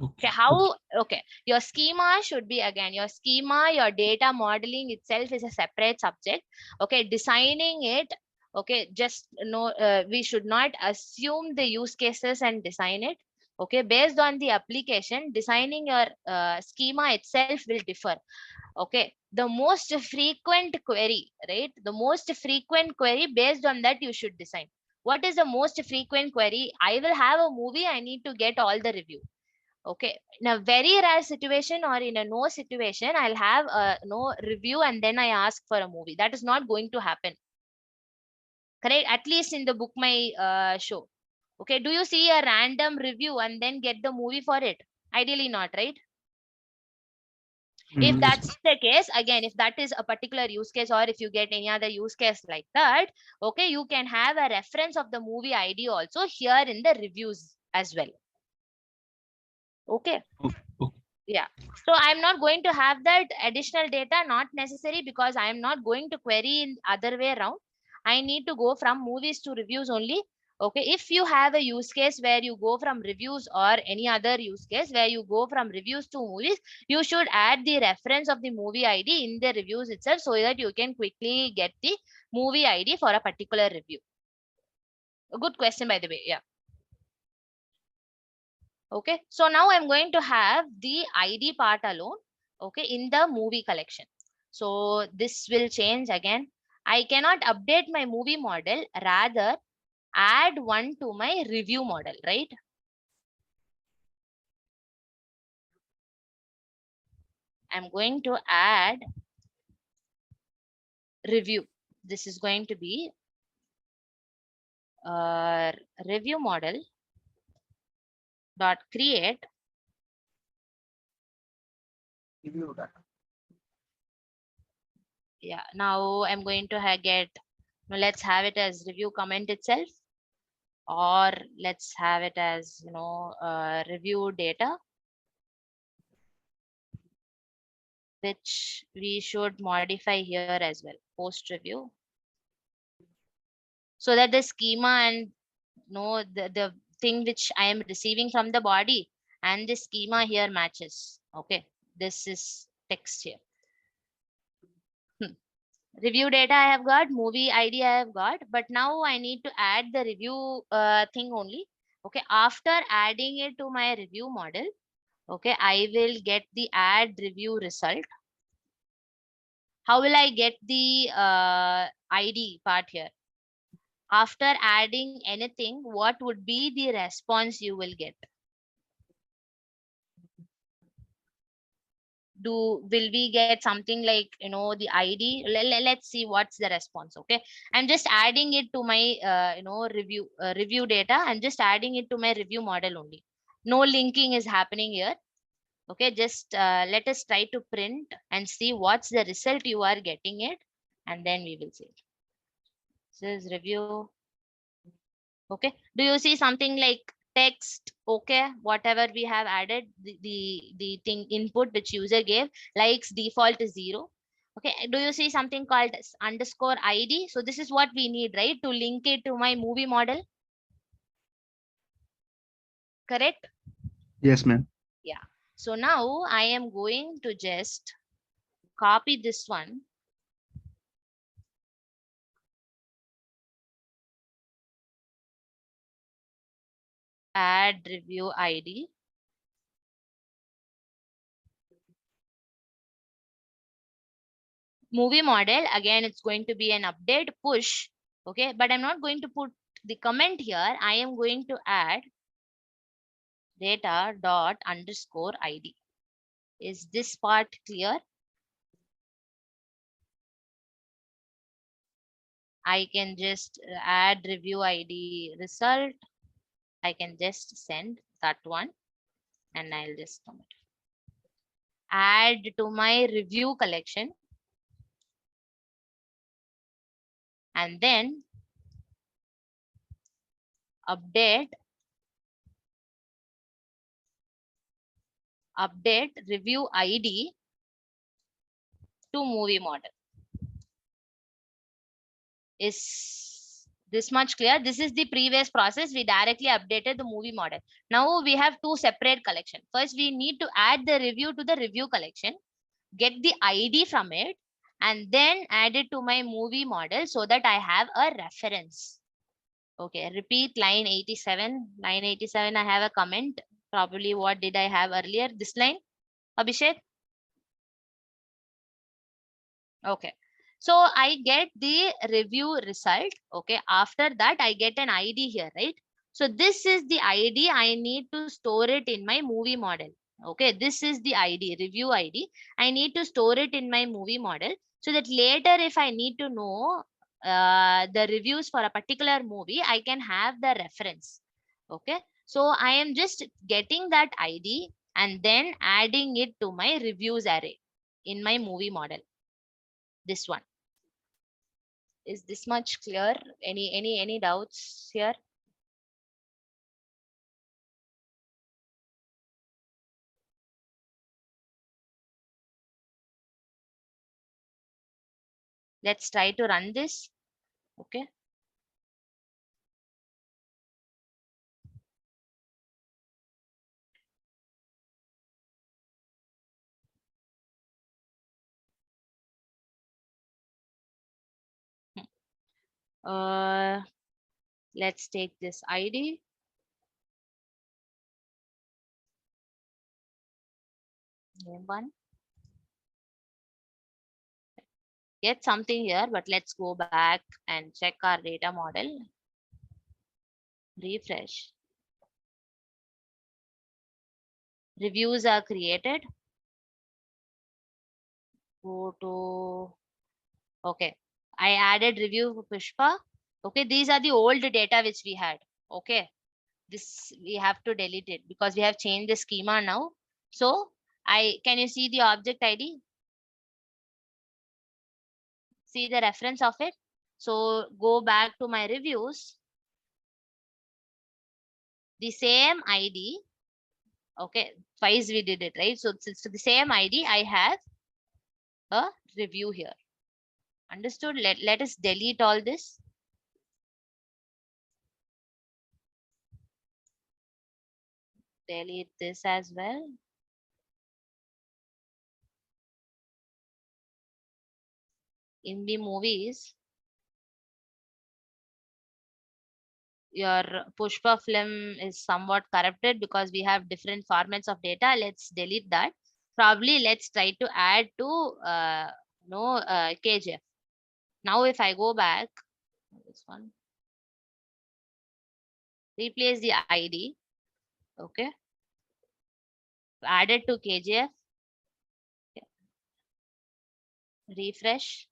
Okay, how? Okay, your schema should be, again, your schema, your data modeling itself is a separate subject. Okay, designing it. Okay, just we should not assume the use cases and design it. Okay, based on the application, designing your schema itself will differ. Okay, the most frequent query, right? The most frequent query, based on that you should design. What is the most frequent query? I will have a movie, I need to get all the review. Okay, in a very rare situation or in a no situation, I'll have a no review and then I ask for a movie. That is not going to happen. Correct? At least in the book my show. Okay, do you see a random review and then get the movie for it? Ideally not, right? If Yes. that's the case, again, if that is a particular use case, or if you get any other use case like that, okay, you can have a reference of the movie ID also here in the reviews as well. Okay. Yeah. So I'm not going to have that additional data, not necessary, because I am not going to query in other way around. I need to go from movies to reviews only. Okay. If you have a use case where you go from reviews, or any other use case where you go from reviews to movies, you should add the reference of the movie ID in the reviews itself so that you can quickly get the movie ID for a particular review. A good question, by the way. Yeah. Okay, so now I'm going to have the ID part alone, okay, in the movie collection. So this will change again. I cannot update my movie model, rather add one to my review model, right? I'm going to add review. This is going to be review model dot create Review data. Yeah, now I'm going to get, let's have it as review comment itself, or let's have it as, review data, which we should modify here as well, post review, so that the schema and the thing which I am receiving from the body and the schema here matches. Okay, this is text here. Review data I have got, movie ID I have got, but now I need to add the review thing only. Okay, after adding it to my review model, okay, I will get the add review result. How will I get the ID part here? After adding anything, what would be the response you will get? Will we get something like, the ID? Let's see what's the response. Okay, I'm just adding it to my review data. I'm just adding it to my review model only. No linking is happening here. Okay, just let us try to print and see what's the result you are getting it, and then we will see. This is review. Okay, do you see something like text? Okay, whatever we have added, the thing input which user gave, likes default is 0. Okay, do you see something called underscore ID? So this is what we need, right, to link it to my movie model. Correct? Yes, ma'am. Yeah. So now I am going to just copy this one. Add review ID. Movie model, again, it's going to be an update push. Okay, but I'm not going to put the comment here. I am going to add data dot underscore ID. Is this part clear? I can just add review ID result. I can just send that one and I'll just comment. Add to my review collection. And then update review ID to movie model. Is this much clear? This is the previous process. We directly updated the movie model. Now we have two separate collection. First, we need to add the review to the review collection, get the ID from it, and then add it to my movie model so that I have a reference. Okay, repeat line 87. Line 87, I have a comment. Probably what did I have earlier? This line, Abhishek? Okay. So I get the review result. Okay. After that, I get an ID here, right? So this is the ID. I need to store it in my movie model. Okay. This is the ID, review ID. I need to store it in my movie model so that later, if I need to know the reviews for a particular movie, I can have the reference. Okay. So I am just getting that ID and then adding it to my reviews array in my movie model. This one. Is this much clear? Any doubts here? Let's try to run this. Okay. Uh, let's take this ID. Name one. Get something here, but let's go back and check our data model. Refresh. Reviews are created. Go to, okay. I added review for Pushpa. Okay, these are the old data which we had. Okay. This we have to delete it because we have changed the schema now. So can you see the object ID? See the reference of it. So go back to my reviews. The same ID. Okay, twice we did it, right? So it's the same ID. I have a review here. Understood? Let us delete all this. Delete this as well. In the movies, your Pushpa film is somewhat corrupted because we have different formats of data. Let's delete that. Probably let's try to add to KGF. Now if I go back, this one, replace the ID. Okay. Add it to KGF. Refresh.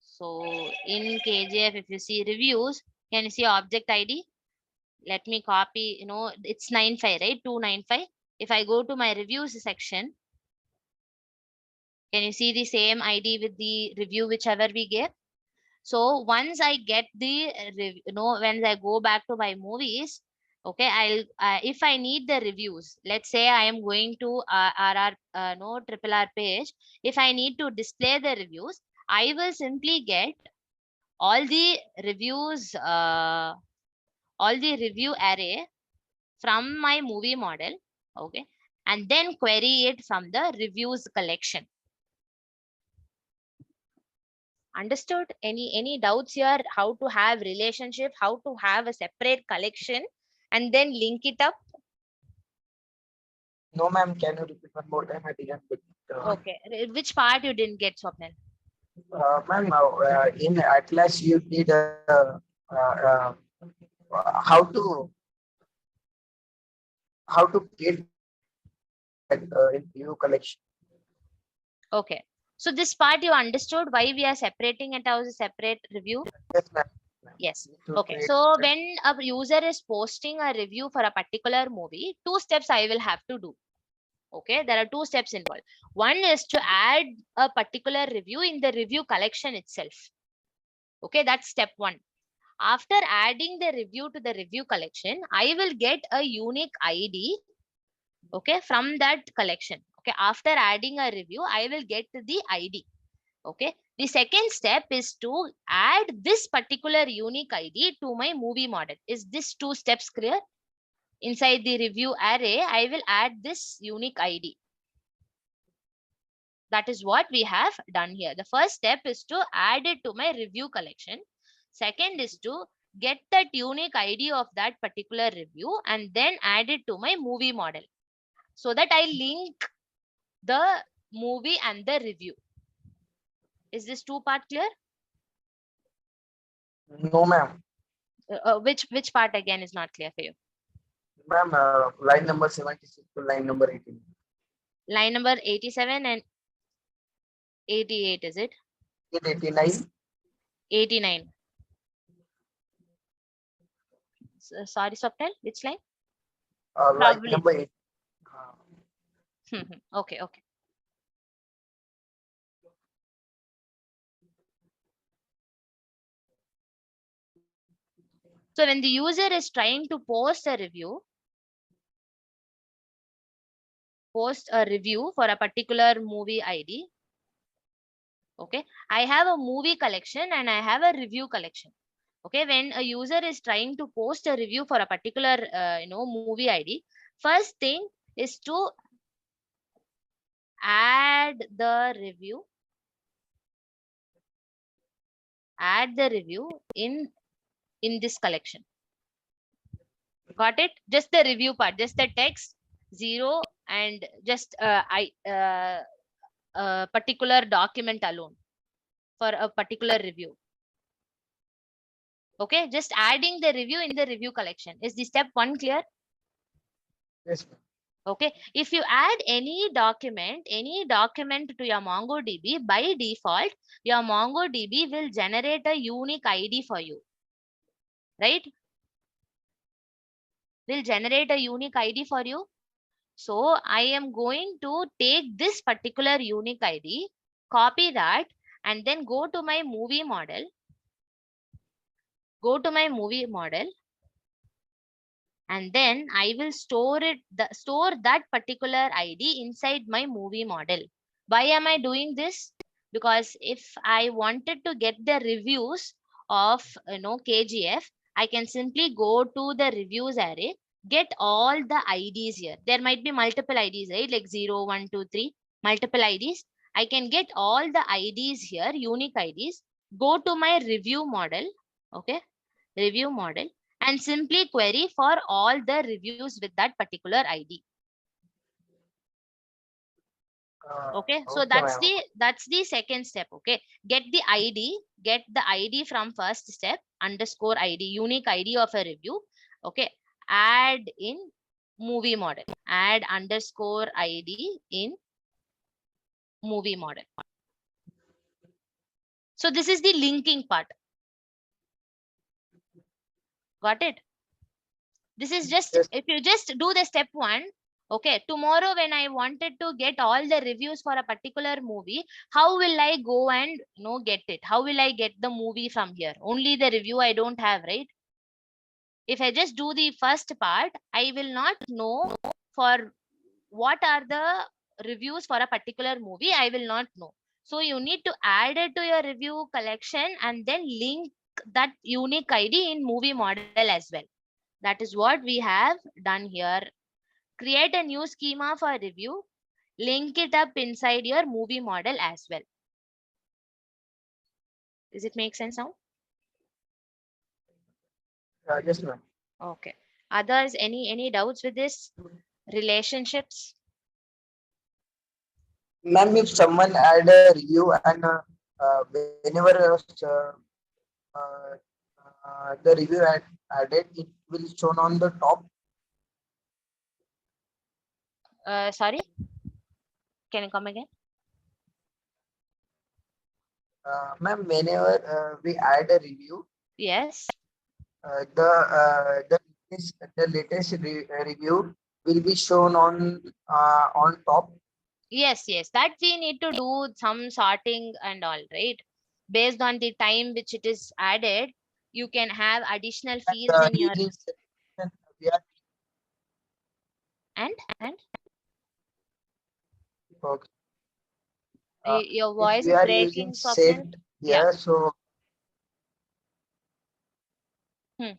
So in KGF, if you see reviews, can you see object ID? Let me copy, it's 95, right? 295. If I go to my reviews section, can you see the same ID with the review, whichever we gave? So once I get the, when I go back to my movies, okay, if I need the reviews, let's say I am going to triple R page. If I need to display the reviews, I will simply get all the reviews, all the review array from my movie model. Okay. And then query it from the reviews collection. Understood? Any doubts here? How to have relationship, how to have a separate collection and then link it up? No, ma'am. Can you repeat one more time? I didn't get it. Okay. Which part you didn't get, Swapnil? Ma'am, in Atlas, you need uh, how to get in view collection. Okay. So this part you understood why we are separating it as a separate review? Yes, ma'am. Yes. To Okay. create So step. when a user is posting a review for a particular movie, two steps I will have to do. Okay. There are two steps involved. One is to add a particular review in the review collection itself. Okay. That's step one. After adding the review to the review collection, I will get a unique ID. Okay. From that collection. Okay. After adding a review, I will get the ID. Okay. The second step is to add this particular unique ID to my movie model. Is this two steps clear? Inside the review array, I will add this unique ID. That is what we have done here. The first step is to add it to my review collection. Second is to get that unique ID of that particular review and then add it to my movie model so that I link the movie and the review. Is this two part clear? No, ma'am. Which part again is not clear for you? Ma'am, line number 76 to line number 18. Line number 87 and 88, is it? 89. 89. Sorry, Swapnil, which line? Line Probably. number 8. Okay, okay. So when the user is trying to post a review for a particular movie ID, okay, I have a movie collection and I have a review collection. Okay, when a user is trying to post a review for a particular movie ID, first thing is to add the review in this collection. Got it? Just the review part, just the text 0 and just particular document alone for a particular review. Okay, just adding the review in the review collection. Is the step one clear? Yes, ma'am. Okay, if you add any document to your MongoDB, by default, your MongoDB will generate a unique ID for you, right? Will generate a unique ID for you. So I am going to take this particular unique ID, copy that, and then go to my movie model. And then I will store that particular ID inside my movie model. Why am I doing this? Because if I wanted to get the reviews of KGF, I can simply go to the reviews array, get all the IDs here. There might be multiple IDs, right? Like 0, 1, 2, 3, multiple IDs. I can get all the IDs here, unique IDs, go to my review model, okay? Review model, and simply query for all the reviews with that particular ID. Okay, so Okay, ma'am. that's the second step. Okay, get the ID from first step, underscore ID, unique ID of a review. Okay, add in movie model, add underscore ID in movie model. So this is the linking part. Got it? This is just, Yes. if you just do the step one, okay, tomorrow when I wanted to get all the reviews for a particular movie, how will I go and get it? How will I get the movie from here? Only the review I don't have, right? If I just do the first part, I will not know for what are the reviews for a particular movie. I will not know. So you need to add it to your review collection and then link that unique ID in movie model as well. That is what we have done here. Create a new schema for review. Link it up inside your movie model as well. Does it make sense now? Yes, ma'am. Okay. Others, any doubts with this? Relationships? Ma'am, if someone add a review and whenever the review added, it will shown on the top. Sorry, can you come again? Ma'am, whenever we add a review, Yes. the latest review will be shown on top. Yes, yes, that we need to do some sorting and all, right? Based on the time which it is added, you can have additional fields in your Using section, we are and okay. your If voice we is are using breaking, set Swapnil. Yeah. here, so Hmm.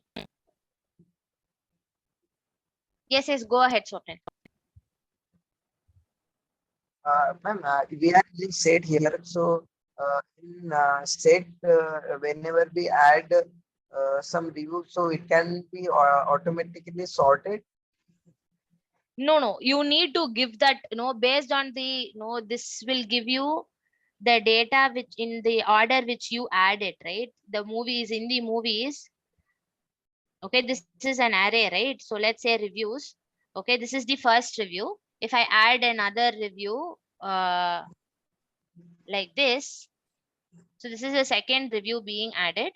Yes, yes, go ahead, Swapnil. ma'am, we are using set here. So in set, whenever we add some review, so it can be automatically sorted. No, no, you need to give that, based on the, this will give you the data which in the order which you add it, right? The movies in the movies. Okay, this is an array, right? So let's say reviews. Okay, this is the first review. If I add another review like this, so this is the second review being added.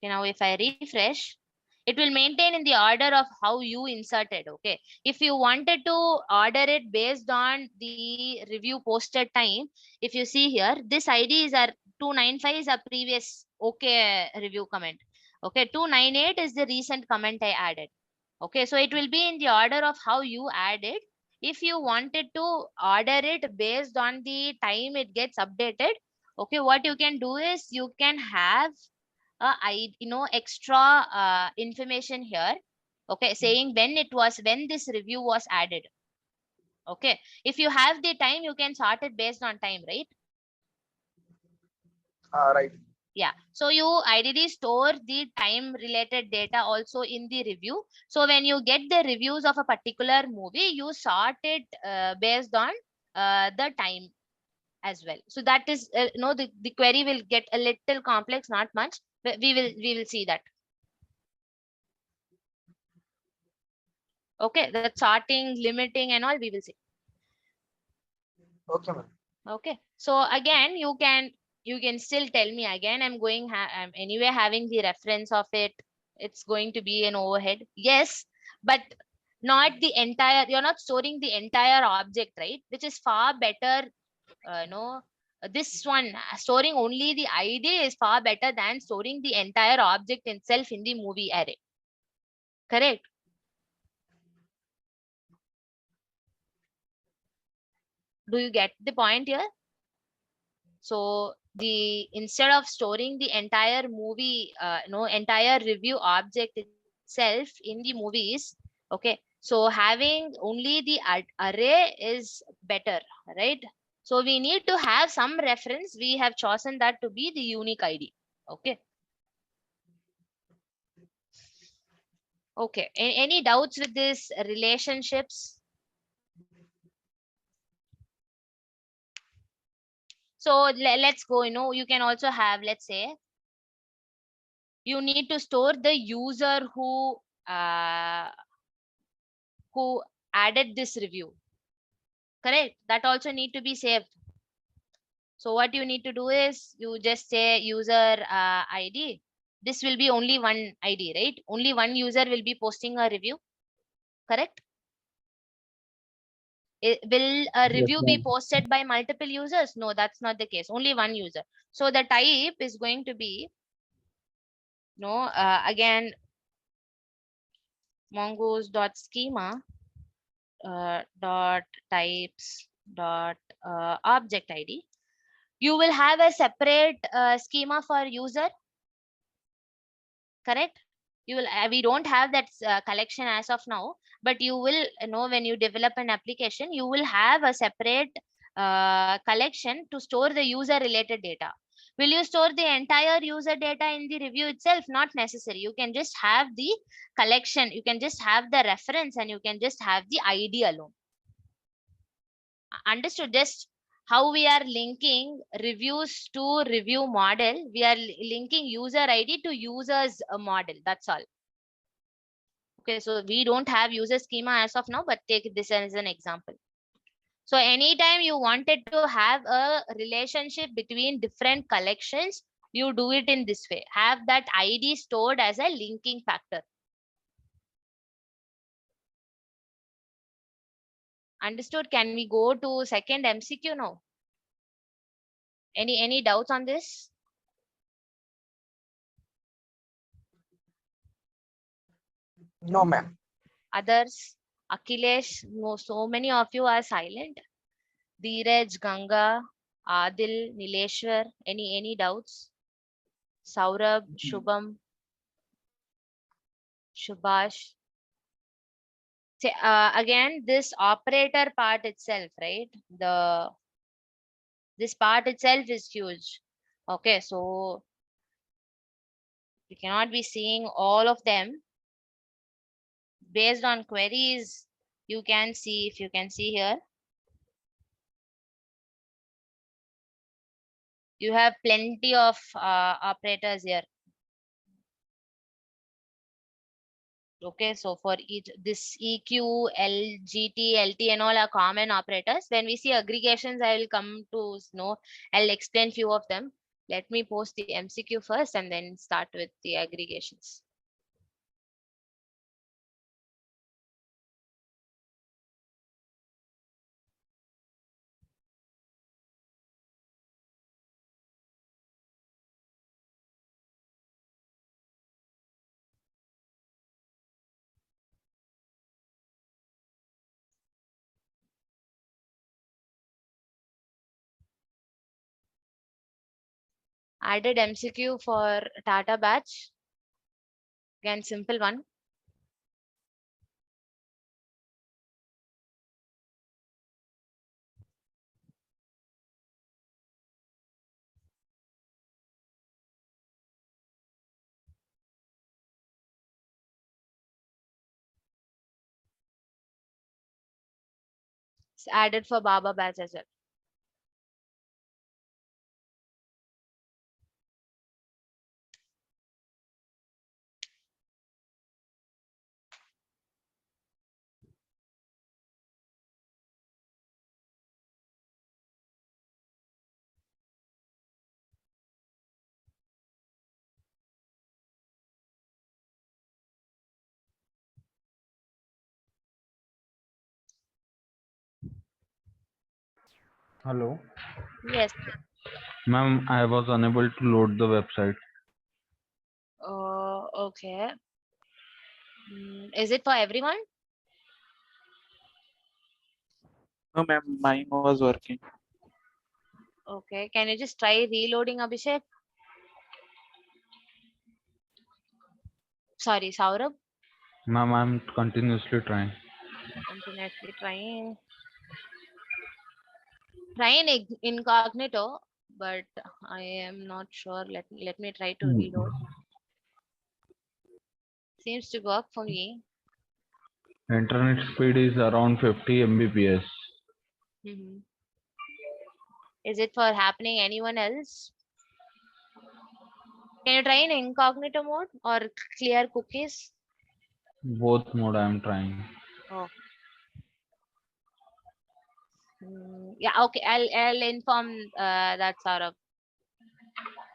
Now if I refresh, it will maintain in the order of how you inserted. Okay, if you wanted to order it based on the review posted time, if you see here, this id is our 295 is a previous okay review comment. Okay, 298 is the recent comment I added. Okay, so it will be in the order of how you add it. If you wanted to order it based on the time it gets updated, okay, what you can do is you can have extra information here. Okay, saying when this review was added. Okay, if you have the time, you can sort it based on time, right? Right. Yeah, so you ideally store the time related data also in the review. So when you get the reviews of a particular movie, you sort it based on the time as well. So that is the query will get a little complex, not much, but we will see that. Okay, that sorting, limiting and all we will see. Okay, ma'am. Okay, so again you can still tell me again. I'm anyway having the reference of it. It's going to be an overhead, yes, but not the entire, you're not storing the entire object, right? Which is far better. No, this one storing only the id is far better than storing the entire object itself in the movie array. Correct? Do you get the point here? So the instead of storing the entire movie, entire review object itself in the movies, okay, so having only the array is better, right? So we need to have some reference. We have chosen that to be the unique ID. Okay. Okay. Any doubts with this relationships? So let's go, you can also have, let's say, you need to store the user uh, who added this review. Correct? That also need to be saved. So what you need to do is you just say user ID. This will be only one ID, right? Only one user will be posting a review. Correct? Will a Yes, review be ma'am. posted by multiple users? No, that's not the case. Only one user. So the type is going to be, again, mongoose.schema dot types dot object ID. You will have a separate schema for user. Correct? You will we don't have that collection as of now, but you will know when you develop an application, you will have a separate collection to store the user related data. Will you store the entire user data in the review itself? Not necessary. You can just have the collection, you can just have the reference, and you can just have the ID alone. Understood? Just how we are linking reviews to review model. We are linking user ID to users model. That's all. Okay, so we don't have user schema as of now, but take this as an example. So anytime you wanted to have a relationship between different collections, you do it in this way. Have that ID stored as a linking factor. Understood? Can we go to second MCQ now? Any doubts on this? No, ma'am. Others? Akhilesh, no, so many of you are silent. Dheeraj, Ganga, Adil, Nileshwar, any doubts? Saurabh, Shubham, Subhash. Again, this operator part itself, right? This part itself is huge. Okay, so you cannot be seeing all of them. Based on queries, you can see, if you can see here, you have plenty of operators here. Okay, so for each, this EQ, LGT, LT and all are common operators. When we see aggregations, I will come to know, I'll explain few of them. Let me post the MCQ first and then start with the aggregations. Added MCQ for Tata batch. Again, simple one. It's added for Baba batch as well. Hello. Yes. Ma'am, I was unable to load the website. Okay. Is it for everyone? No, ma'am, mine was working. Okay. Can you just try reloading, Abhishek? Sorry, Saurabh. Ma'am, I'm continuously trying. Continuously trying. Try in incognito, but I am not sure. Let me try to reload. Seems to work for me. Internet speed is around 50 Mbps. Is it for happening anyone else? Can you try in incognito mode or clear cookies? Both mode I'm trying. Oh. Yeah, okay. I'll inform that Saurabh.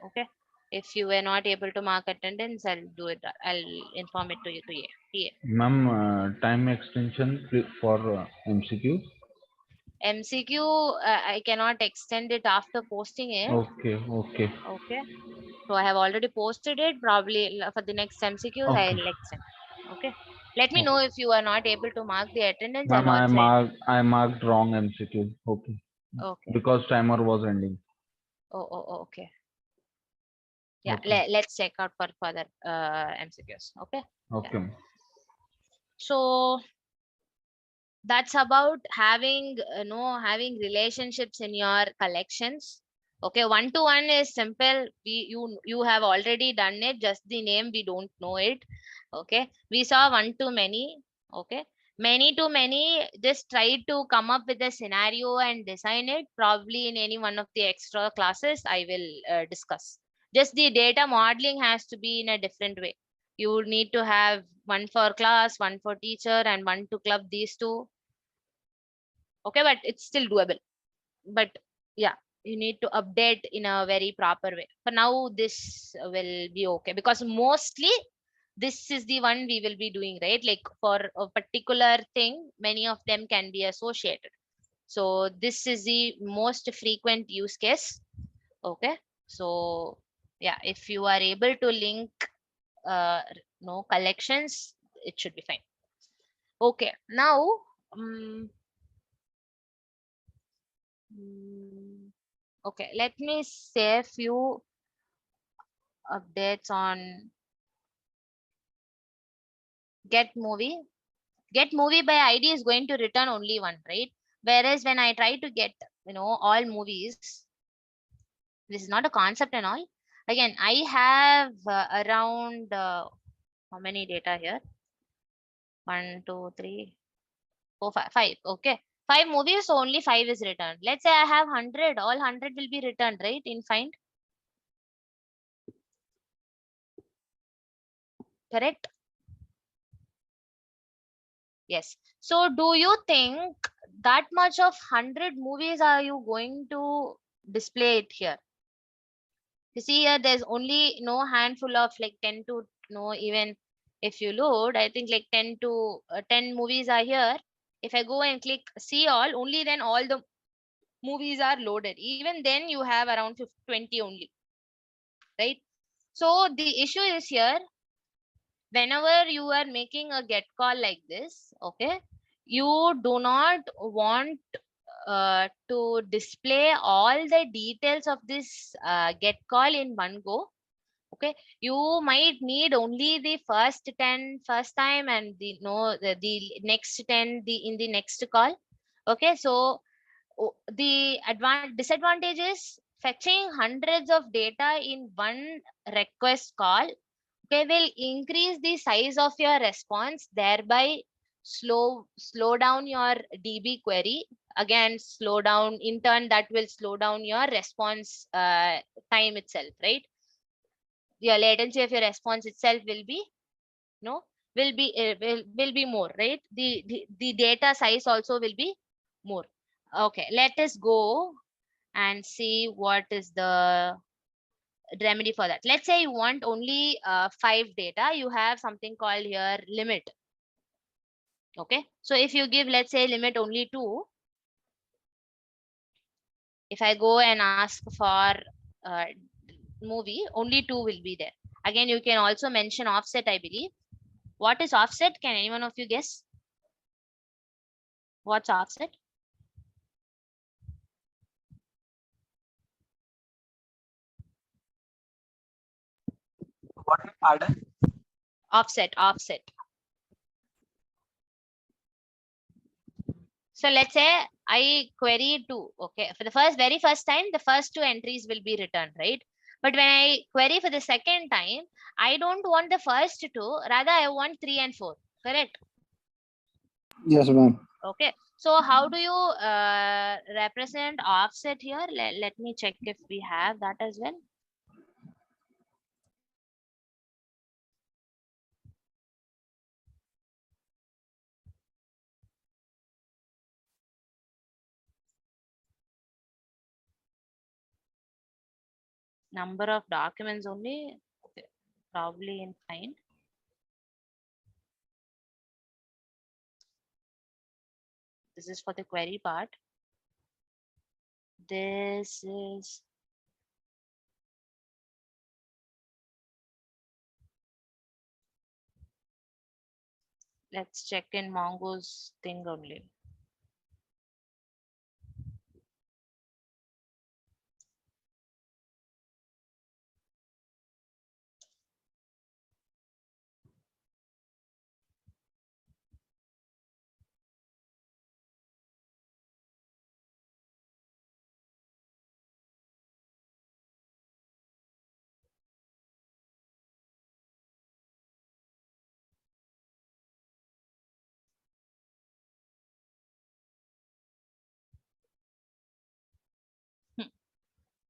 Okay. If you were not able to mark attendance, I'll do it. I'll inform it to you. TA. Ma'am, time extension for MCQ. MCQ, I cannot extend it after posting it. Okay, okay. Okay. So I have already posted it. Probably for the next MCQs, Okay. I'll extend. Okay. Let me know if you are not able to mark the attendance. Ma'am, I'll also. I marked wrong MCQ. Okay. Okay. Because timer was ending. Oh, okay. Yeah, Okay. let's check out for further MCQs. Okay. Okay. Yeah. So that's about having having relationships in your collections. Okay, one-to-one is simple. You have already done it, just the name we don't know it. Okay, we saw one-to-many. Okay, many to many, just try to come up with a scenario and design it. Probably in any one of the extra classes I will discuss. Just the data modeling has to be in a different way. You would need to have one for class, one for teacher, and one to club these two. Okay, but it's still doable. But yeah, you need to update in a very proper way. For now, this will be okay, because mostly this is the one we will be doing, right? Like for a particular thing, many of them can be associated. So this is the most frequent use case. Okay. So yeah, if you are able to link no collections, it should be fine. Okay. Now, um, okay, let me say a few updates on get movie. Get movie by ID is going to return only one, right? Whereas when I try to get, all movies, this is not a concept and all. Again, I have around how many data here? 1, 2, 3, 4, 5. Okay, 5 movies, so only 5 is returned. Let's say I have 100, all 100 will be returned, right? In find, correct? Yes. So do you think that much of 100 movies are you going to display it here? You see here, there's only no handful of like 10 to no, even if you load, I think like 10 to 10 movies are here. If I go and click see all, only then all the movies are loaded. Even then you have around 20 only, right? So the issue is here, whenever you are making a get call like this, okay, you do not want to display all the details of this get call in one go. Okay, you might need only the first 10 first time, and the no the next 10 the in the next call. Okay, so the disadvantage is fetching hundreds of data in one request call. They will increase the size of your response, thereby slow down your DB query. Again, slow down, in turn that will slow down your response time itself, right? Your latency of your response itself will be no will be more, right? The data size also will be more. Okay, let us go and see what is the remedy for that. Let's say you want only 5 data, you have something called here limit. Okay, so if you give, let's say, limit only 2, if I go and ask for uh, movie, only 2 will be there. Again, you can also mention offset, I believe. What is offset? Can anyone of you guess what's offset? What pardon? Offset. So let's say I query 2. Okay, for the very first time, the first 2 entries will be returned, right? But when I query for the second time, I don't want the first 2, rather I want 3 and 4, correct? Yes, ma'am. Okay, so how do you represent offset here? Let me check if we have that as well. Number of documents only. Okay, probably in find. This is for the query part. This is let's check in Mongo's thing only.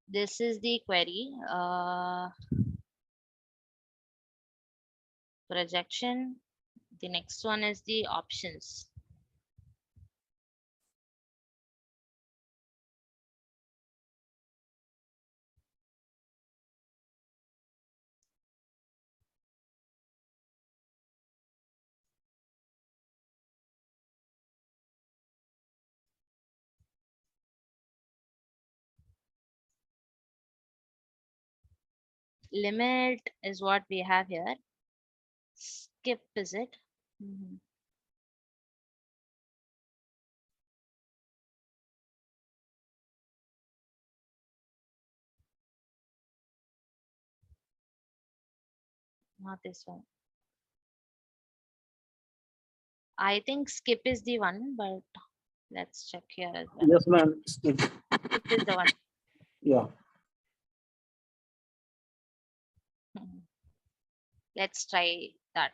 This is the query. Projection. The next one is the options. Limit is what we have here. Skip is it? Mhm. Not this one. I think skip is the one, but let's check here as well. Yes, ma'am. Skip. Skip is the one. Yeah. Mhm. Let's try that.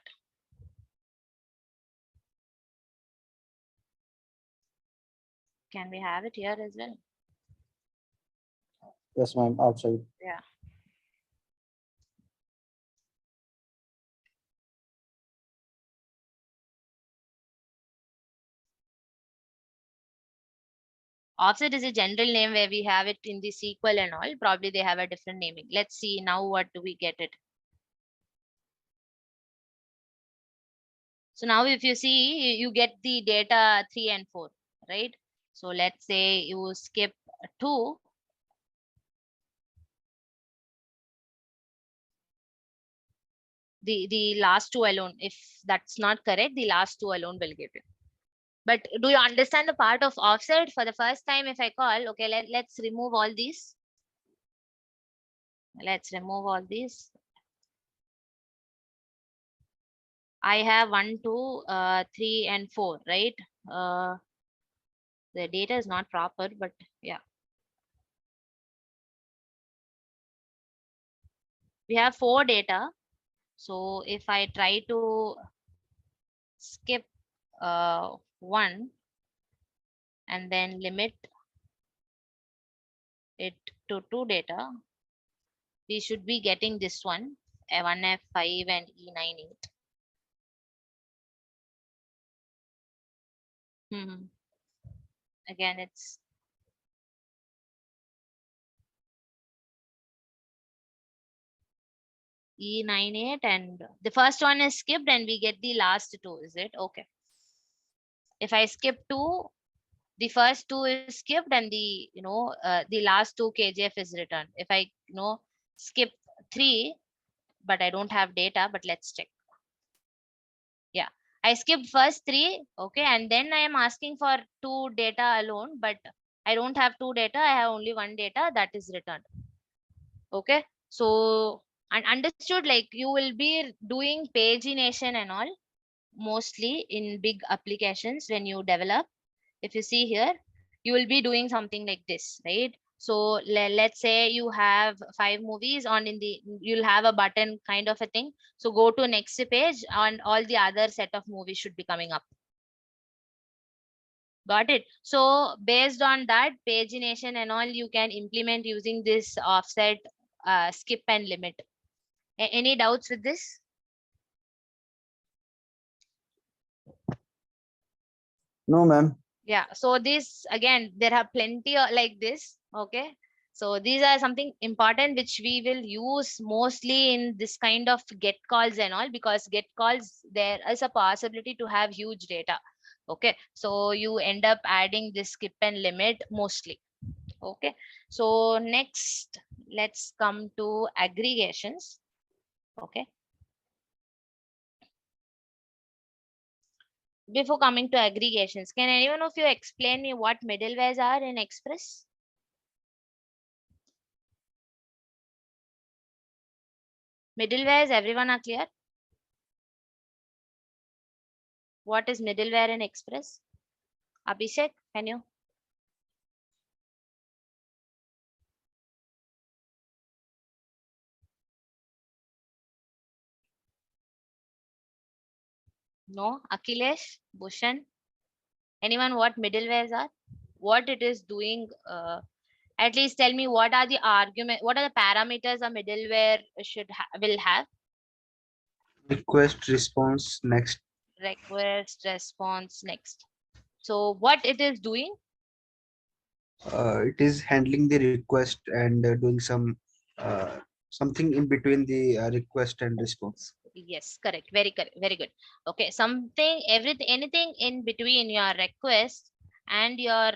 Can we have it here as well? Yes, ma'am. Outside. Yeah. Offset is a general name where we have it in the SQL and all. Probably they have a different naming. Let's see now what do we get it. So now if you see, you get the data 3 and 4, right? So let's say you skip 2. The last 2 alone, if that's not correct, the last 2 alone will give you. But do you understand the part of offset? For the first time, if I call, okay, let's remove all these. Let's remove all these. I have 1, 2, 3, and 4, right? The data is not proper, but yeah. We have 4 data. So if I try to skip 1 and then limit it to 2 data, we should be getting this one, A1F5 and E98. Again, it's E98 and the first one is skipped and we get the last 2, is it? Okay. If I skip 2, the first 2 is skipped and the last 2 KGF is returned. If I skip 3, but I don't have data, but let's check. Yeah, I skipped first 3, okay, and then I am asking for 2 data alone, but I don't have 2 data, I have only 1 data that is returned. Okay, so and understood, like you will be doing pagination and all mostly in big applications when you develop. If you see here, you will be doing something like this, right? So let's say you have 5 movies on you'll have a button kind of a thing. So go to next page and all the other set of movies should be coming up. Got it? So based on that pagination and all, you can implement using this offset, skip and limit. Any doubts with this? No, ma'am. Yeah, so this again, there are plenty of like this. Okay, so these are something important which we will use mostly in this kind of get calls and all, because get calls there is a possibility to have huge data. Okay, so you end up adding this skip and limit mostly. Okay, so next let's come to aggregations. Okay, before coming to aggregations, can anyone of you explain me what middlewares are in Express? Middlewares, everyone are clear? What is middleware in Express? Abhishek, can you? No? Akhilesh, Bhushan? Anyone what middlewares are? What it is doing At least tell me what are the parameters a middleware will have. Request, response, next. Request, response, next. So what it is doing? It is handling the request and doing something in between the request and response. Yes, correct. Very correct. Very good. Okay, something, everything, anything in between your request and your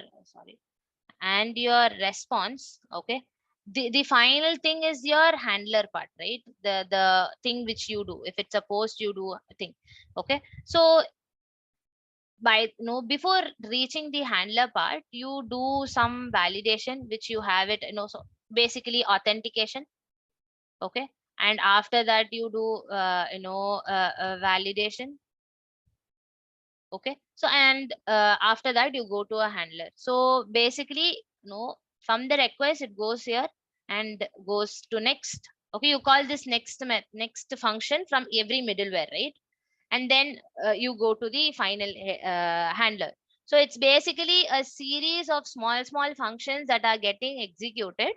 and your response. Okay, the final thing is your handler part, right? The thing which you do. If it's a post, you do a thing. Okay, so by before reaching the handler part, you do some validation which you have it, so basically authentication. Okay, and after that you do validation. Okay, so and after that you go to a handler. So basically from the request it goes here and goes to next. Okay, you call this next function from every middleware, right? And then you go to the final handler. So it's basically a series of small functions that are getting executed.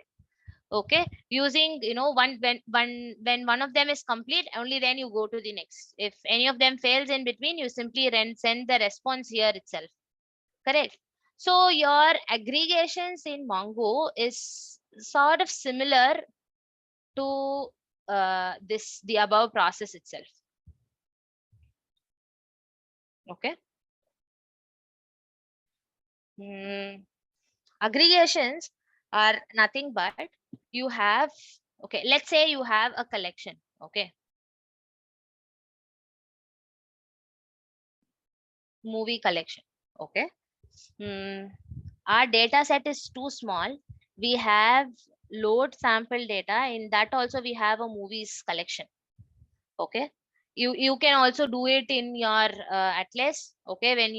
Okay, using one when one of them is complete, only then you go to the next. If any of them fails in between, you simply send the response here itself. Correct. So your aggregations in Mongo is sort of similar to the above process itself. Okay. Aggregations are nothing but you have, okay, let's say you have a collection. Okay, movie collection. Okay, our data set is too small. We have load sample data. In that also we have a movies collection. Okay, you can also do it in your atlas. Okay, when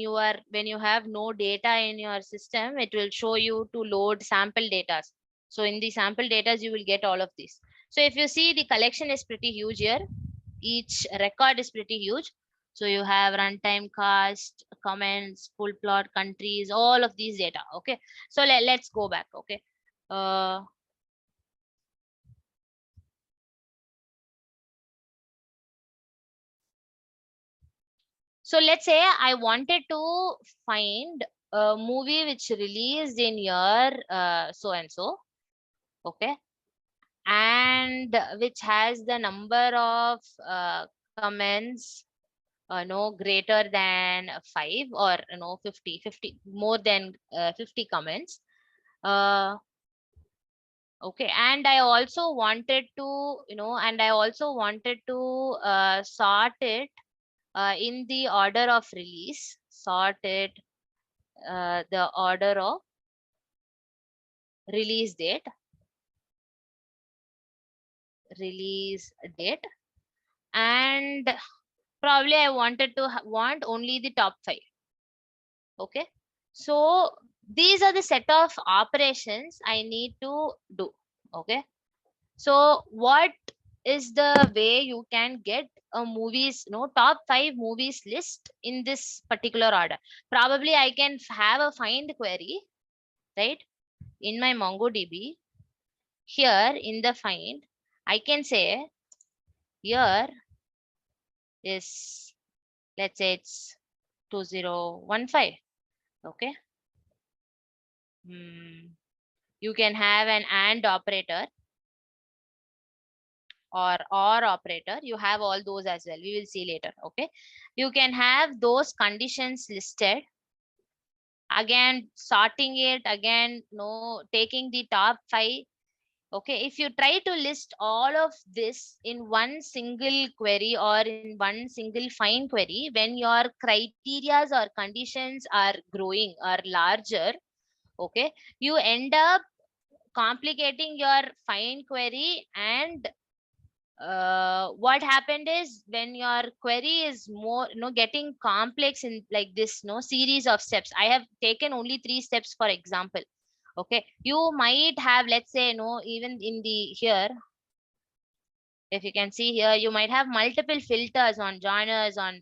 you have no data in your system, it will show you to load sample data. So in the sample data you will get all of this. So if you see, the collection is pretty huge here. Each record is pretty huge. So you have runtime, cast, comments, full plot, countries, all of these data. Okay, so let's go back. Okay, so let's say I wanted to find a movie which released in year so and so. Okay, and which has the number of comments no greater than 5, or 50 more than 50 comments. Okay, and I also wanted to sort it in the order of release. Sort it the order of release date. Release date. And probably I wanted to want only the top 5. Okay, so these are the set of operations I need to do. Okay, so what is the way you can get a movies top 5 movies list in this particular order? Probably I can have a find query, right, in my MongoDB. Here in the find, I can say here is, let's say it's 2015. Okay, you can have an AND operator or operator. You have all those as well. We will see later. Okay, you can have those conditions listed. Again, sorting it, again, taking the top 5. Okay, if you try to list all of this in one single query or in one single find query, when your criterias or conditions are growing or larger, okay, you end up complicating your find query. And what happened is, when your query is more getting complex in like this series of steps, I have taken only 3 steps for example. Okay, you might have, let's say even in the here, if you can see here, you might have multiple filters on joiners, on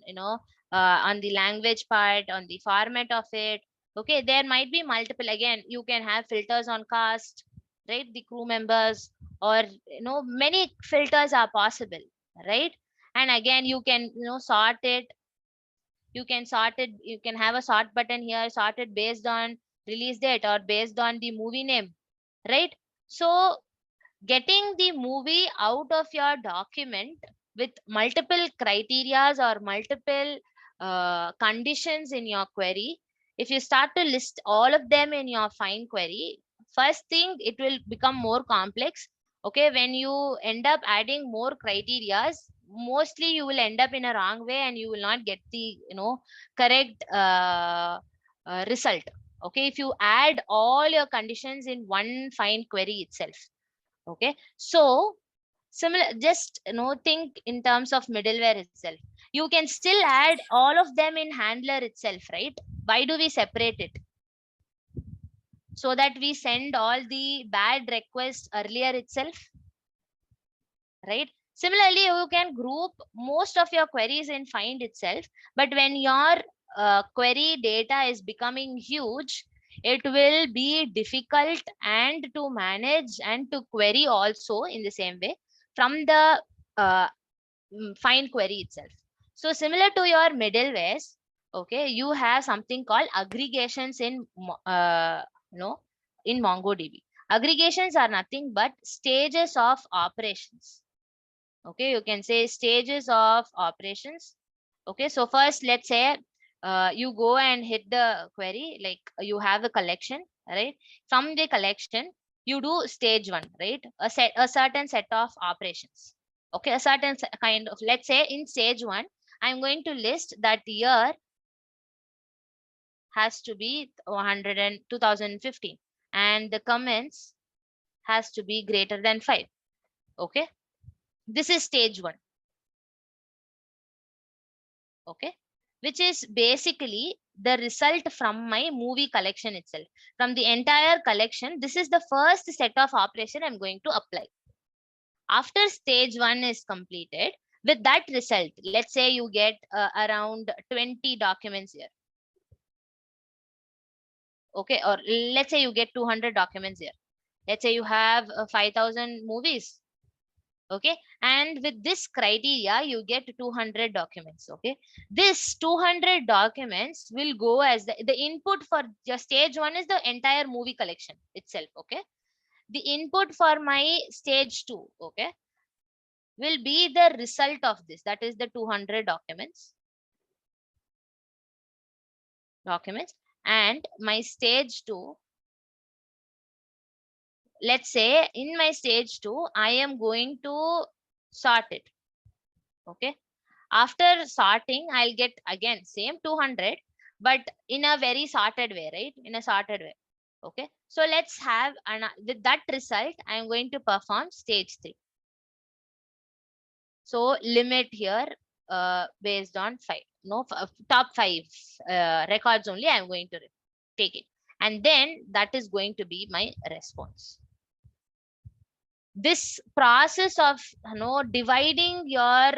on the language part, on the format of it. Okay, there might be multiple. Again, you can have filters on cast. right? The crew members, or many filters are possible, right? And again, you can sort it. You can have a sort button here, sort it based on release date or based on the movie name, right? So getting the movie out of your document with multiple criterias or multiple conditions in your query, if you start to list all of them in your find query, first thing, it will become more complex. Okay, when you end up adding more criterias, mostly you will end up in a wrong way and you will not get the correct result. Okay, if you add all your conditions in one find query itself. Okay, so similar, just think in terms of middleware itself. You can still add all of them in handler itself, right? Why do we separate it? So that we send all the bad requests earlier itself, right? Similarly, you can group most of your queries in find itself, but when your query data is becoming huge, it will be difficult and to manage and to query also in the same way from the uh, find query itself. So similar to your middlewares, okay, you have something called aggregations in in MongoDB. Aggregations are nothing but stages of operations. Okay, you can say stages of operations. Okay, so first, let's say you go and hit the query, like you have a collection, right? From the collection, you do stage one, right? A certain set of operations. Okay, a certain kind of, let's say in stage one, I'm going to list that year has to be 100 and 2015, and the comments has to be greater than 5. Okay, this is stage one. Okay, which is basically the result from my movie collection itself. From the entire collection, this is the first set of operation I'm going to apply. After stage one is completed, with that result, let's say you get around 20 documents here. Okay, or let's say you get 200 documents here. Let's say you have 5,000 movies. Okay, and with this criteria you get 200 documents. Okay, this 200 documents will go as the input for just stage one is the entire movie collection itself. Okay, the input for my stage two, okay, will be the result of this, that is the 200 documents. And my stage two, let's say in my stage two I am going to sort it. Okay, after sorting, I'll get again same 200, but in a very sorted way, right? In a sorted way. Okay, so let's have with that result, I'm going to perform stage 3. So limit here based on 5, top 5 records only I'm going to take it, and then that is going to be my response. This process of dividing your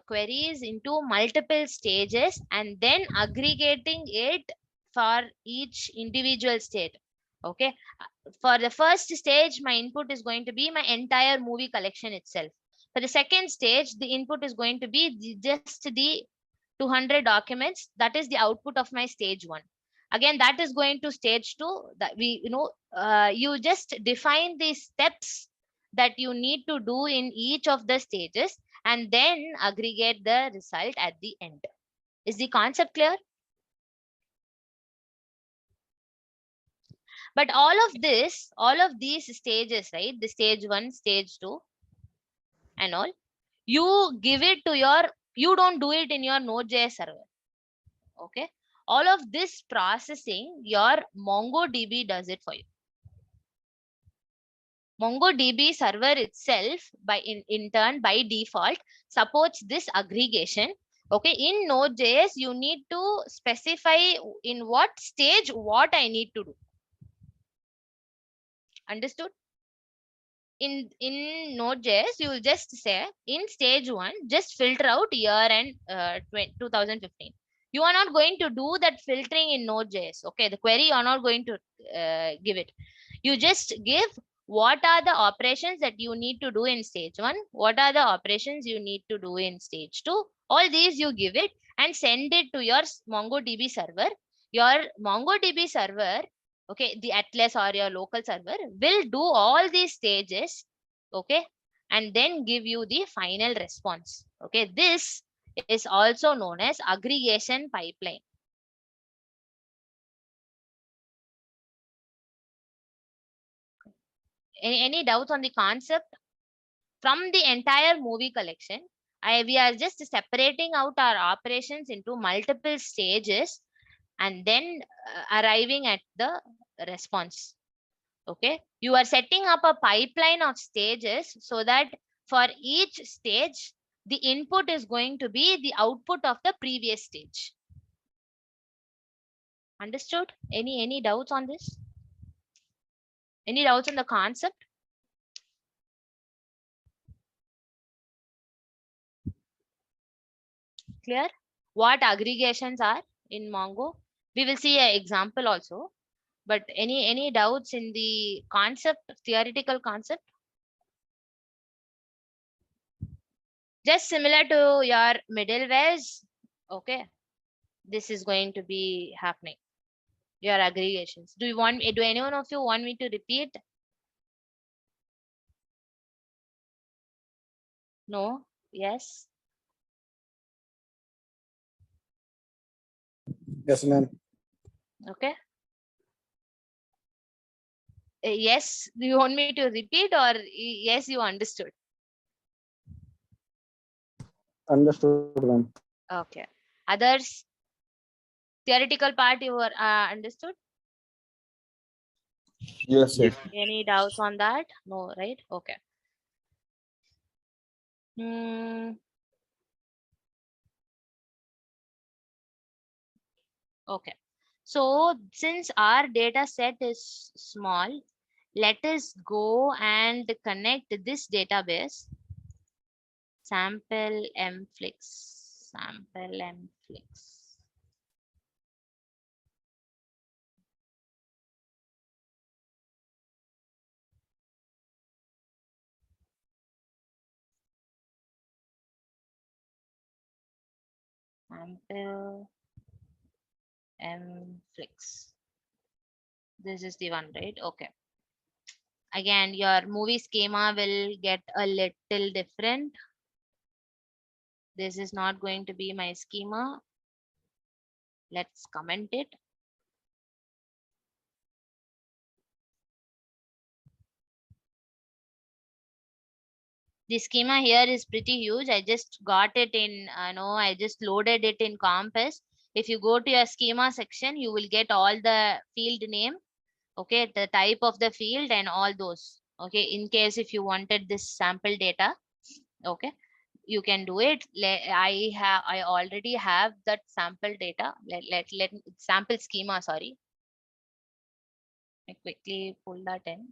queries into multiple stages and then aggregating it for each individual state. Okay, for the first stage my input is going to be my entire movie collection itself. For the second stage, the input is going to be just the 200 documents. That is the output of my stage 1. Again, that is going to stage 2. That we you just define the steps that you need to do in each of the stages and then aggregate the result at the end. Is the concept clear? But all of these stages, right? The stage 1, stage 2 and all, you give it to you don't do it in your Node.js server. Okay. All of this processing, your MongoDB does it for you. MongoDB server itself in turn by default supports this aggregation. Okay, in Node.js you need to specify in what stage what I need to do. Understood? In Node.js you will just say in stage 1 just filter out year and 2015. You are not going to do that filtering in Node.js. Okay, the query you are not going to give it. You just give what are the operations that you need to do in stage 1, what are the operations you need to do in stage 2. All these you give it and send it to your MongoDB server. Your MongoDB server, okay, the Atlas or your local server will do all these stages, okay, and then give you the final response. Okay, this is also known as aggregation pipeline. Any doubts on the concept? From the entire movie collection, we are just separating out our operations into multiple stages and then arriving at the response. Okay, you are setting up a pipeline of stages so that for each stage, the input is going to be the output of the previous stage. Understood? Any doubts on this? Any doubts on the concept? Clear? What aggregations are in Mongo? We will see an example also. But any doubts in the concept, theoretical concept? Just similar to your middlewares. Okay, this is going to be happening. Your aggregations. Do anyone of you want me to repeat? No? Yes? Yes, ma'am. Okay. Yes, do you want me to repeat or yes, you understood? Understood, ma'am. Okay. Others? Theoretical part you were understood? Yes, yes. Any doubts on that? No, right? Okay. Okay. So since our data set is small, let us go and connect this database. Sample mflix. Sample mflix. Sample mflix. This is the one, right? Okay. Again, your movie schema will get a little different. This is not going to be my schema. Let's comment it. The schema here is pretty huge. I just got it in, I just loaded it in Compass. If you go to your schema section, you will get all the field name, okay, the type of the field and all those. Okay, in case if you wanted this sample data, okay, you can do it. I already have that sample data. Let sample schema, sorry. I quickly pull that in.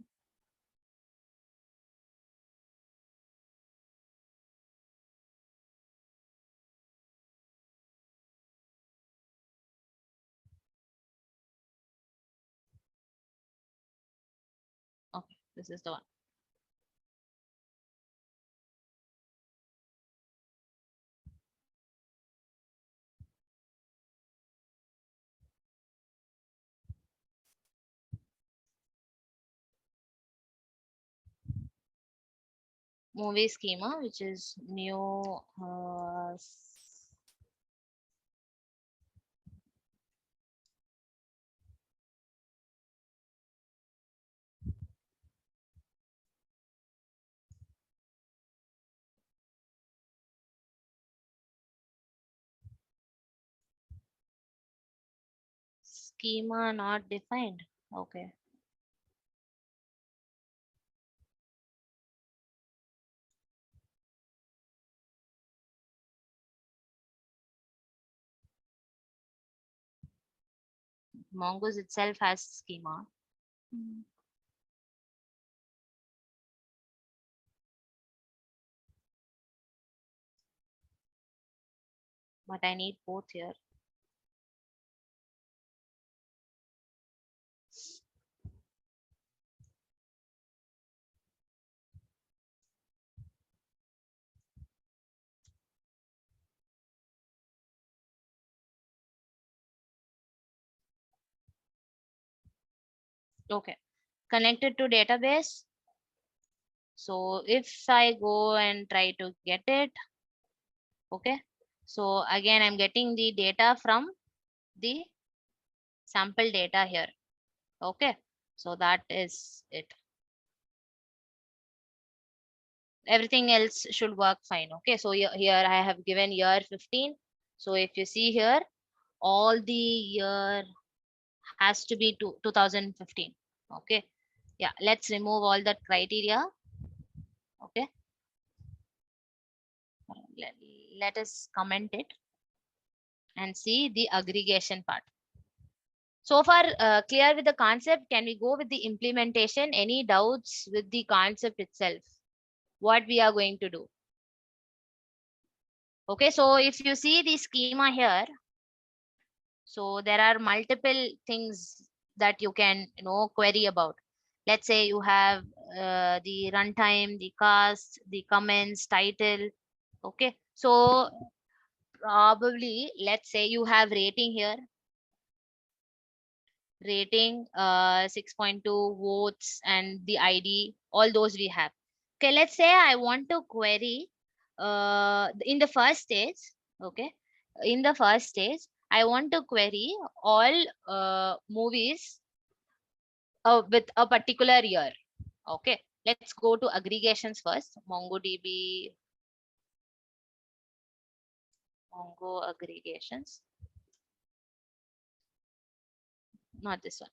Okay, this is the one. Movie schema, which is new schema not defined. Okay. Mongoose itself has schema. But I need both here. Okay, connected to database. So if I go and try to get it, okay, so again I'm getting the data from the sample data here. Okay, so that is it. Everything else should work fine. Okay, so here I have given year 15. So if you see here, all the year has to be 2015. Okay, yeah, let's remove all that criteria. Okay, let, let us comment it and see the aggregation part. So far clear with the concept. Can we go with the implementation? Any doubts with the concept itself, what we are going to do? Okay, so if you see the schema here, so there are multiple things that you can query about. Let's say you have the runtime, the cast, the comments, title. Okay, so probably let's say you have rating here, rating 6.2 votes and the ID, all those we have. Okay, let's say I want to query in the first stage. Okay, in the first stage I want to query all movies with a particular year. Okay, let's go to aggregations first. MongoDB, Mongo aggregations, not this one.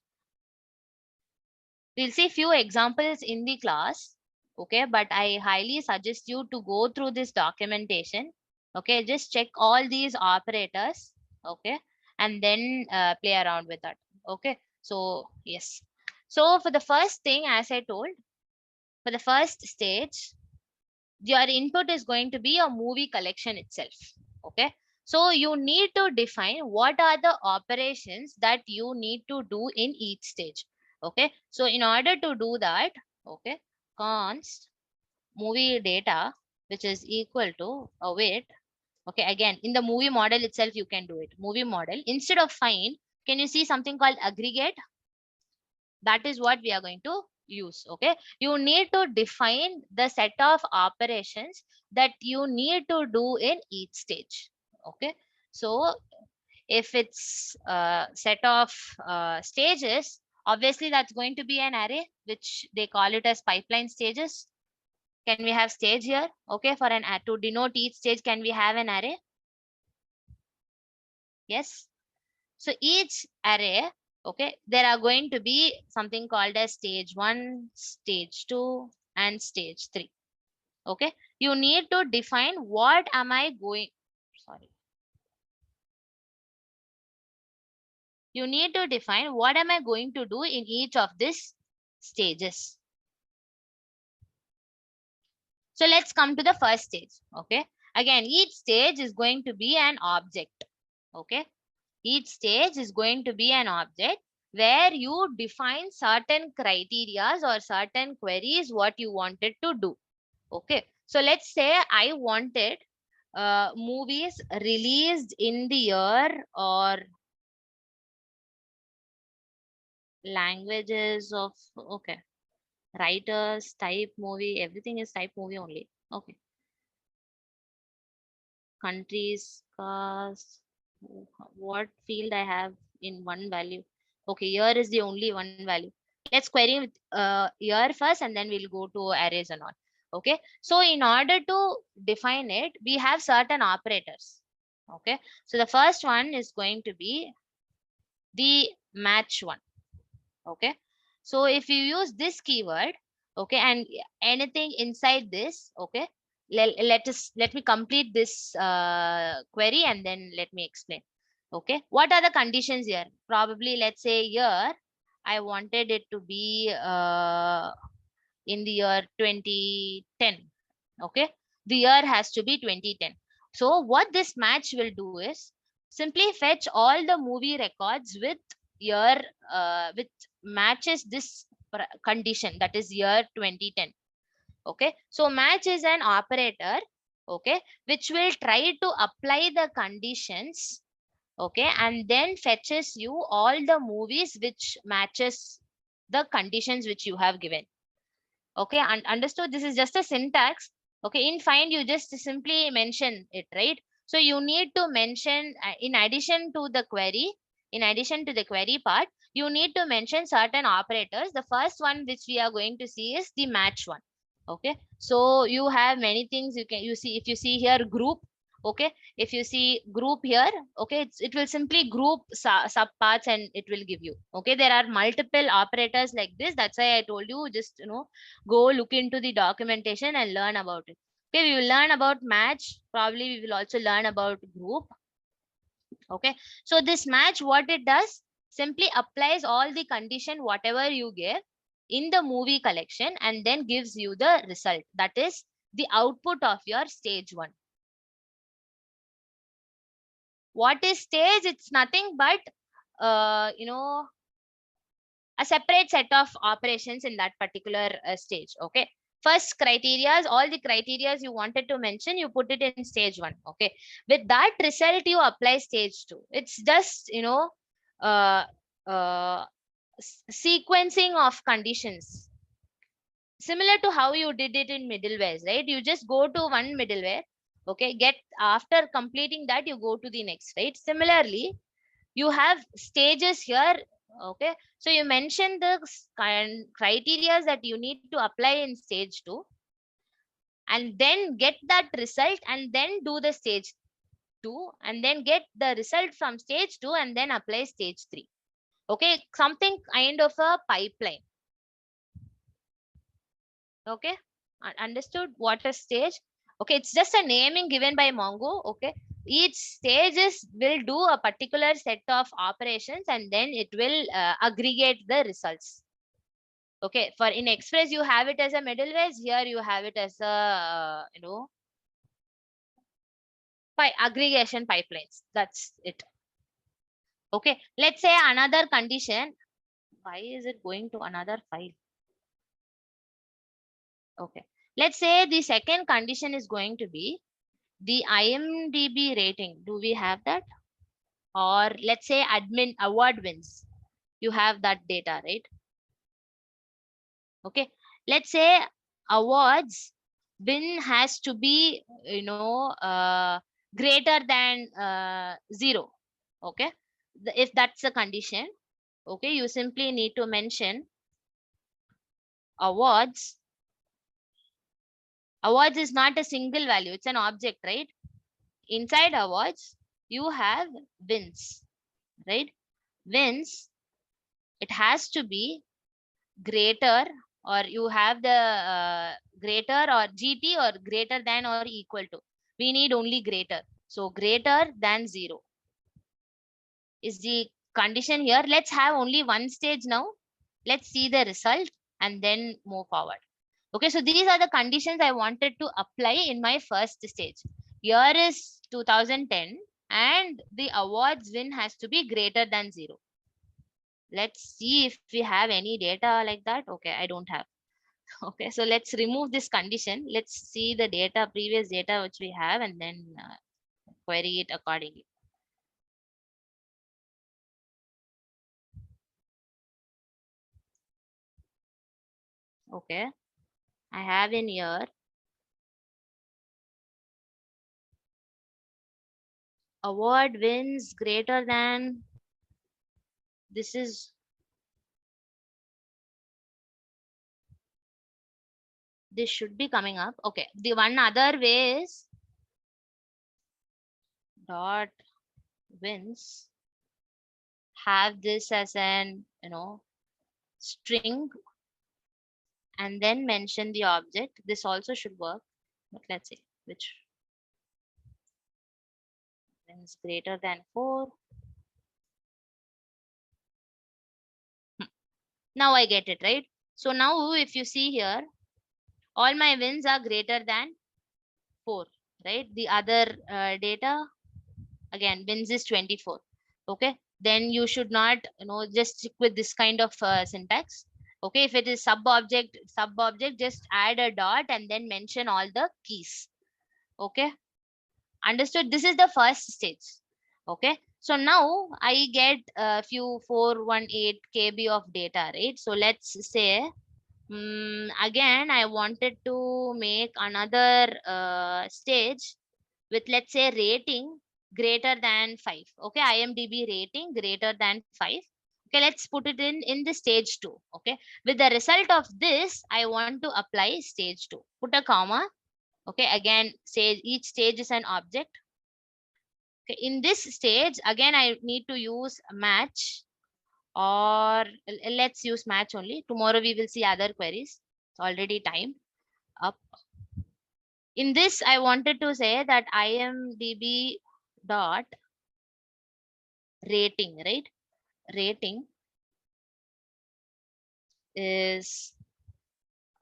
We'll see few examples in the class. Okay, but I highly suggest you to go through this documentation. Okay, just check all these operators. Okay, and then play around with that. Okay, so yes. So for the first thing, as I told, for the first stage, your input is going to be a movie collection itself. Okay, so you need to define what are the operations that you need to do in each stage. Okay, so in order to do that, okay, const movie data, which is equal to await. Okay, again in the movie model itself you can do it. Movie model, instead of find, can you see something called aggregate? That is what we are going to use. Okay, you need to define the set of operations that you need to do in each stage. Okay, so if it's a set of stages, obviously that's going to be an array, which they call it as pipeline stages. Can we have stage here? Okay, for an to denote each stage, can we have an array? Yes. So each array, okay, there are going to be something called as stage 1, stage 2, and stage 3. Okay, you need to define what am I going, sorry. You need to define what am I going to do in each of these stages. So let's come to the first stage. Okay, again, each stage is going to be an object. Okay, each stage is going to be an object where you define certain criterias or certain queries what you wanted to do. Okay, so let's say I wanted movies released in the year or languages of, okay, writers, type movie, everything is type movie only. Okay, countries, cast, what field I have in one value. Okay, year is the only one value. Let's query with year first and then we'll go to arrays and all. Okay, so in order to define it, we have certain operators. Okay, so the first one is going to be the match one. Okay, so if you use this keyword, okay, and anything inside this, okay, let me complete this query and then let me explain. Okay, what are the conditions here? Probably let's say here I wanted it to be in the year 2010. Okay, the year has to be 2010. So what this match will do is simply fetch all the movie records with year with matches this condition, that is year 2010. Okay, so match is an operator, okay, which will try to apply the conditions, okay, and then fetches you all the movies which matches the conditions which you have given. Okay, and understood? This is just a syntax. Okay, in find you just simply mention it, right? So you need to mention in addition to the query part, you need to mention certain operators. The first one which we are going to see is the match one. Okay, so you have many things you see. If you see here group, okay, if you see group here, okay, it will simply group subparts and it will give you. Okay, there are multiple operators like this. That's why I told you, just go look into the documentation and learn about it. Okay, we will learn about match. Probably we will also learn about group. Okay, so this match, what it does, simply applies all the condition whatever you gave in the movie collection and then gives you the result. That is the output of your stage one. What is stage? It's nothing but a separate set of operations in that particular stage. Okay, first criteria, all the criteria you wanted to mention, you put it in stage one. Okay, with that result you apply stage two. It's just uh, uh, sequencing of conditions, similar to how you did it in middlewares, right? You just go to one middleware, okay, get after completing that you go to the next, right? Similarly, you have stages here. Okay, so you mention the criteria that you need to apply in stage two, and then get that result and then do the stage two, and then get the result from stage two and then apply stage three. Okay, something kind of a pipeline. Okay, understood what a stage? Okay, it's just a naming given by Mongo. Okay, each stages will do a particular set of operations and then it will aggregate the results. Okay, for in Express you have it as a middleware. Here you have it as a aggregation pipelines. That's it. Okay, let's say another condition. Why is it going to another file? Okay, let's say the second condition is going to be the IMDb rating. Do we have that? Or let's say admin award wins. You have that data, right? Okay, let's say awards win has to be greater than 0. Okay, if that's a condition, okay, you simply need to mention awards. Awards is not a single value, it's an object, right? Inside awards you have wins, right? Wins, it has to be greater, or you have the greater or GT or greater than or equal to. We need only greater. So greater than 0 is the condition here. Let's have only one stage now. Let's see the result and then move forward. Okay, so these are the conditions I wanted to apply in my first stage. Here is 2010 and the awards win has to be greater than 0. Let's see if we have any data like that. Okay, I don't have. Okay, so let's remove this condition. Let's see the data, previous data which we have, and then query it accordingly. Okay, I have in here award wins greater than, this should be coming up. Okay, the one other way is dot wins, have this as an string and then mention the object. This also should work, but let's see which wins greater than 4. Now I get it, right? So now if you see here, all my wins are greater than 4, right? The other data, again, wins is 24. Okay, then you should not just stick with this kind of syntax. Okay, if it is sub object, just add a dot and then mention all the keys. Okay, understood? This is the first stage. Okay, So now I get a few 418 KB of data, right? So let's say again I wanted to make another stage with, let's say, rating greater than 5. Okay, IMDb rating greater than 5. Okay, let's put it in the stage 2. Okay, with the result of this I want to apply stage 2. Put a comma. Okay, again, say each stage is an object. Okay, in this stage again I need to use match, or let's use match only. Tomorrow we will see other queries. It's already time up. In this I wanted to say that IMDb dot rating, right? Rating is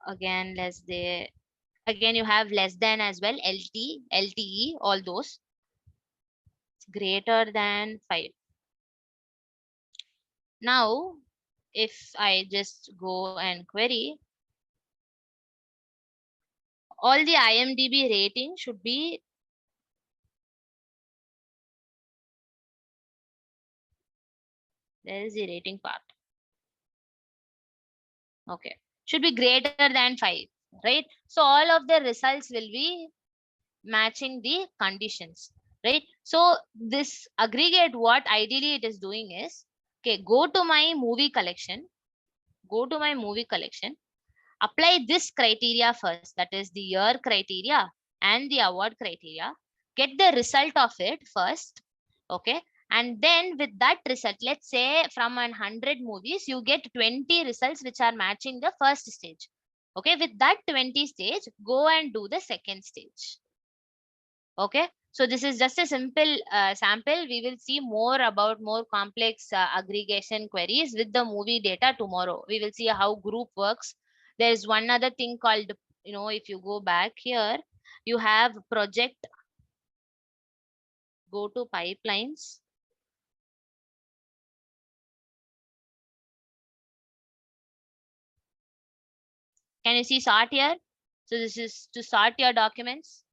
again less than, again you have less than as well, LT, LTE, all those. It's greater than 5. Now if I just go and query, all the IMDb rating should be, there is the rating part. Okay, should be greater than 5, right? So all of the results will be matching the conditions, right? So this aggregate, what ideally it is doing is, okay, go to my movie collection, apply this criteria first, that is the year criteria and the award criteria, get the result of it first. Okay, and then with that result, let's say from 100 movies you get 20 results which are matching the first stage. Okay, with that 20 stage, go and do the second stage. Okay, so this is just a simple sample. We will see more about more complex aggregation queries with the movie data tomorrow. We will see how group works. There's one other thing called, if you go back here, you have project, go to pipelines. Can you see sort here? So this is to sort your documents.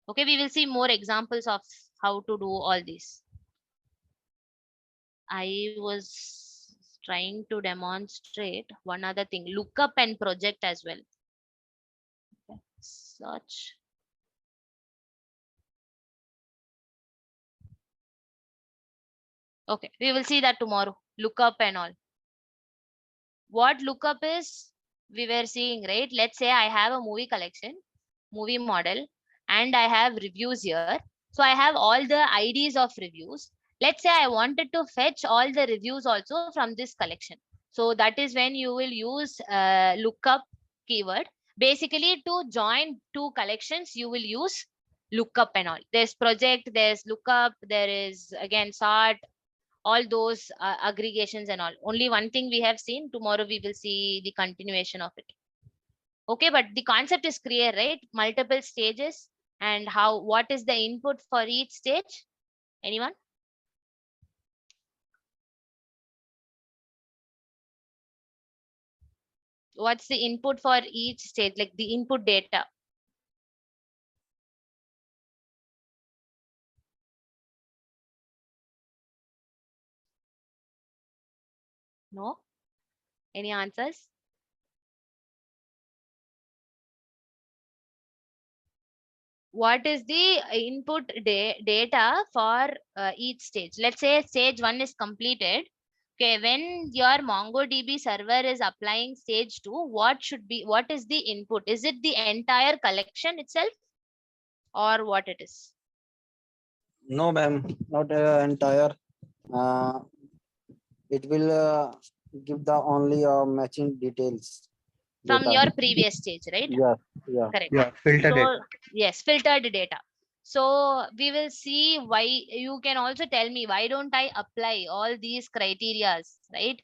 Okay, we will see more examples of how to do all this. I was trying to demonstrate one other thing, lookup and project as well. Okay. Search. Okay, we will see that tomorrow. Lookup and all. What lookup is, we were seeing, right? Let's say I have a movie collection, movie model, and I have reviews here. So I have all the IDs of reviews. Let's say I wanted to fetch all the reviews also from this collection. So that is when you will use lookup keyword. Basically, to join two collections, you will use lookup and all. There's project, there's lookup, there is again sort, all those aggregations and all. Only one thing we have seen. Tomorrow we will see the continuation of it. Okay, but the concept is clear, right? Multiple stages, and what is the input for each stage? Anyone? What's the input for each stage, like the input data? No? Any answers? What is the input data for each stage? Let's say stage 1 is completed. Okay, when your MongoDB server is applying stage 2, what is the input? Is it the entire collection itself, or what it is? No, ma'am, not entire. Uh, it will give the only matching details. From Data. your previous stage, right? Yeah, yeah. Correct. Yeah, filter So data. yes, filtered data. So we will see why. You can also tell me, why don't I apply all these criterias, right?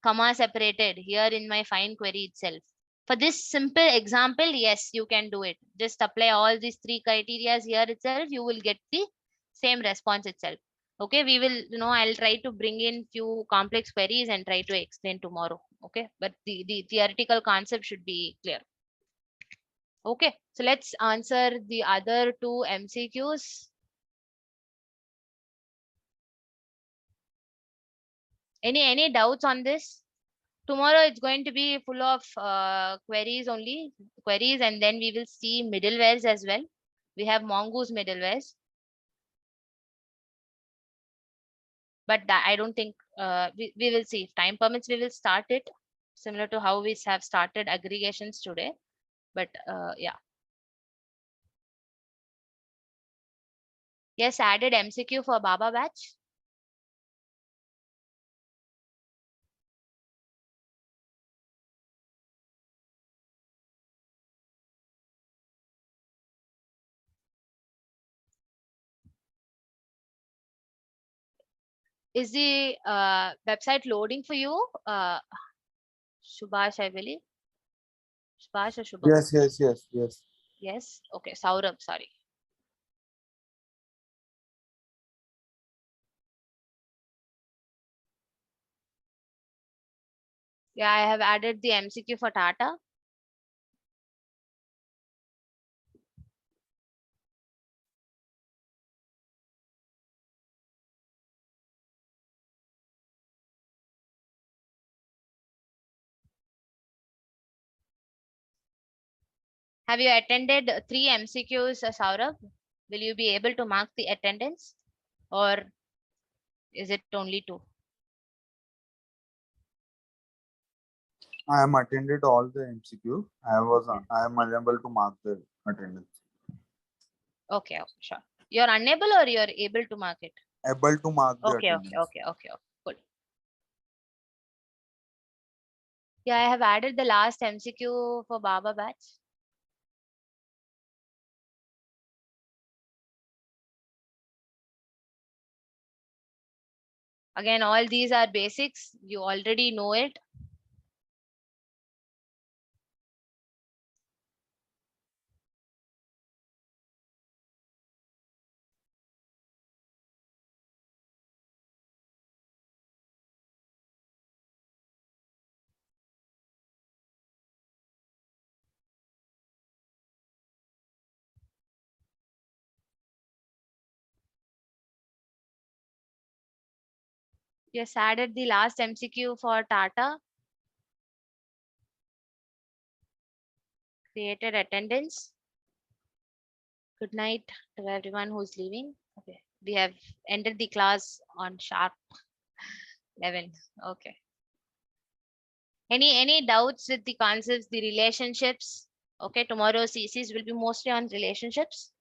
Comma separated here in my find query itself. For this simple example, yes, you can do it. Just apply all these 3 criterias here itself. You will get the same response itself. Okay, we will, I'll try to bring in few complex queries and try to explain tomorrow. Okay, but the theoretical concept should be clear. Okay, so let's answer the other 2 MCQs. Any doubts on this? Tomorrow it's going to be full of queries only, and then we will see middlewares as well. We have Mongoose middlewares. But that, I don't think we will see. If time permits, we will start it similar to how we have started aggregations today. But yeah. Yes, added MCQ for Baba batch. Is the website loading for you? Subhash, I believe. Subhash or Shubham? Yes. Yes. Okay. Saurabh, sorry. Yeah, I have added the MCQ for Tata. Have you attended 3 MCQs, Saurabh? Will you be able to mark the attendance, or is it only 2? I am attended all the MCQ. I am unable to mark the attendance. Okay, sure. You're unable or you're able to mark it? Able to mark the Okay, attendance. okay. Good. Yeah, I have added the last MCQ for Baba batch. Again, all these are basics. You already know it. Yes, added the last MCQ for Tata. Created attendance. Good night to everyone who's leaving. Okay, we have ended the class on sharp 11. Okay. Any doubts with the concepts, the relationships? Okay, tomorrow CCs will be mostly on relationships.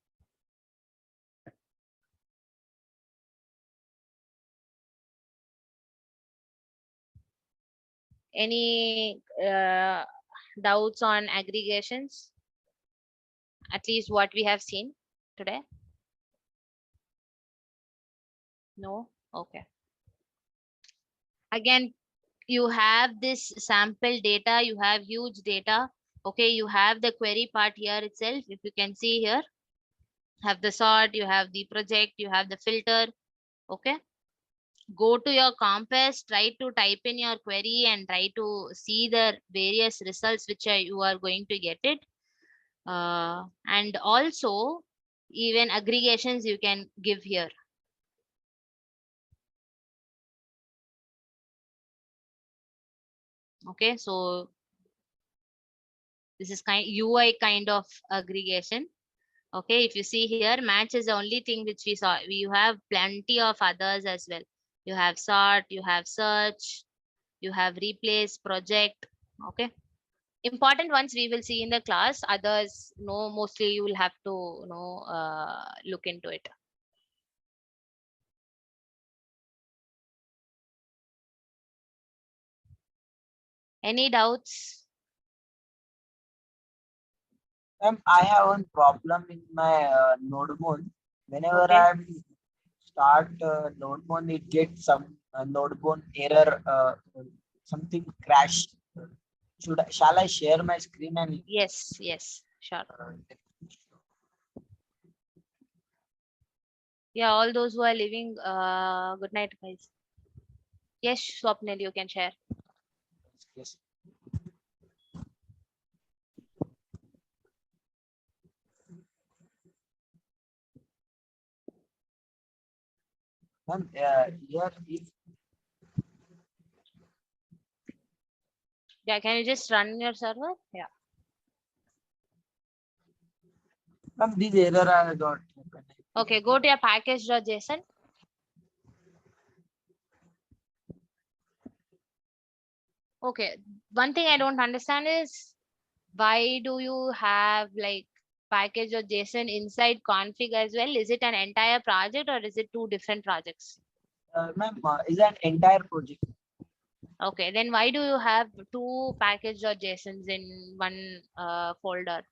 Any doubts on aggregations? At least what we have seen today? No? Okay. Again, you have this sample data, you have huge data. Okay, you have the query part here itself. If you can see here, have the sort, you have the project, you have the filter. Okay, go to your compass, try to type in your query and try to see the various results which you are going to get it. And also even aggregations you can give here. Okay, so this is UI kind of aggregation. Okay, if you see here, match is the only thing which we saw. You have plenty of others as well. You have sort, you have search, you have replace, project. Okay, important ones we will see in the class. Others, no, mostly you will have to look into it. Any doubts? I have one problem in my notebook. Whenever Okay. I start notebook, it gets some notebook error, something crash. Shall I share my screen and Yes, sure. Yeah, all those who are leaving, good night, guys. Yes, Swapnil, you can share. yes. Ma'am, here if Yeah, can you just run your server? Yeah. Ma'am, this error I got. Okay, go to your package.json. Okay, one thing I don't understand is why do you have like package.json inside config as well? Is it an entire project or is it two different projects? Ma'am, is an entire project. Okay, then why do you have two package.jsons in one folder?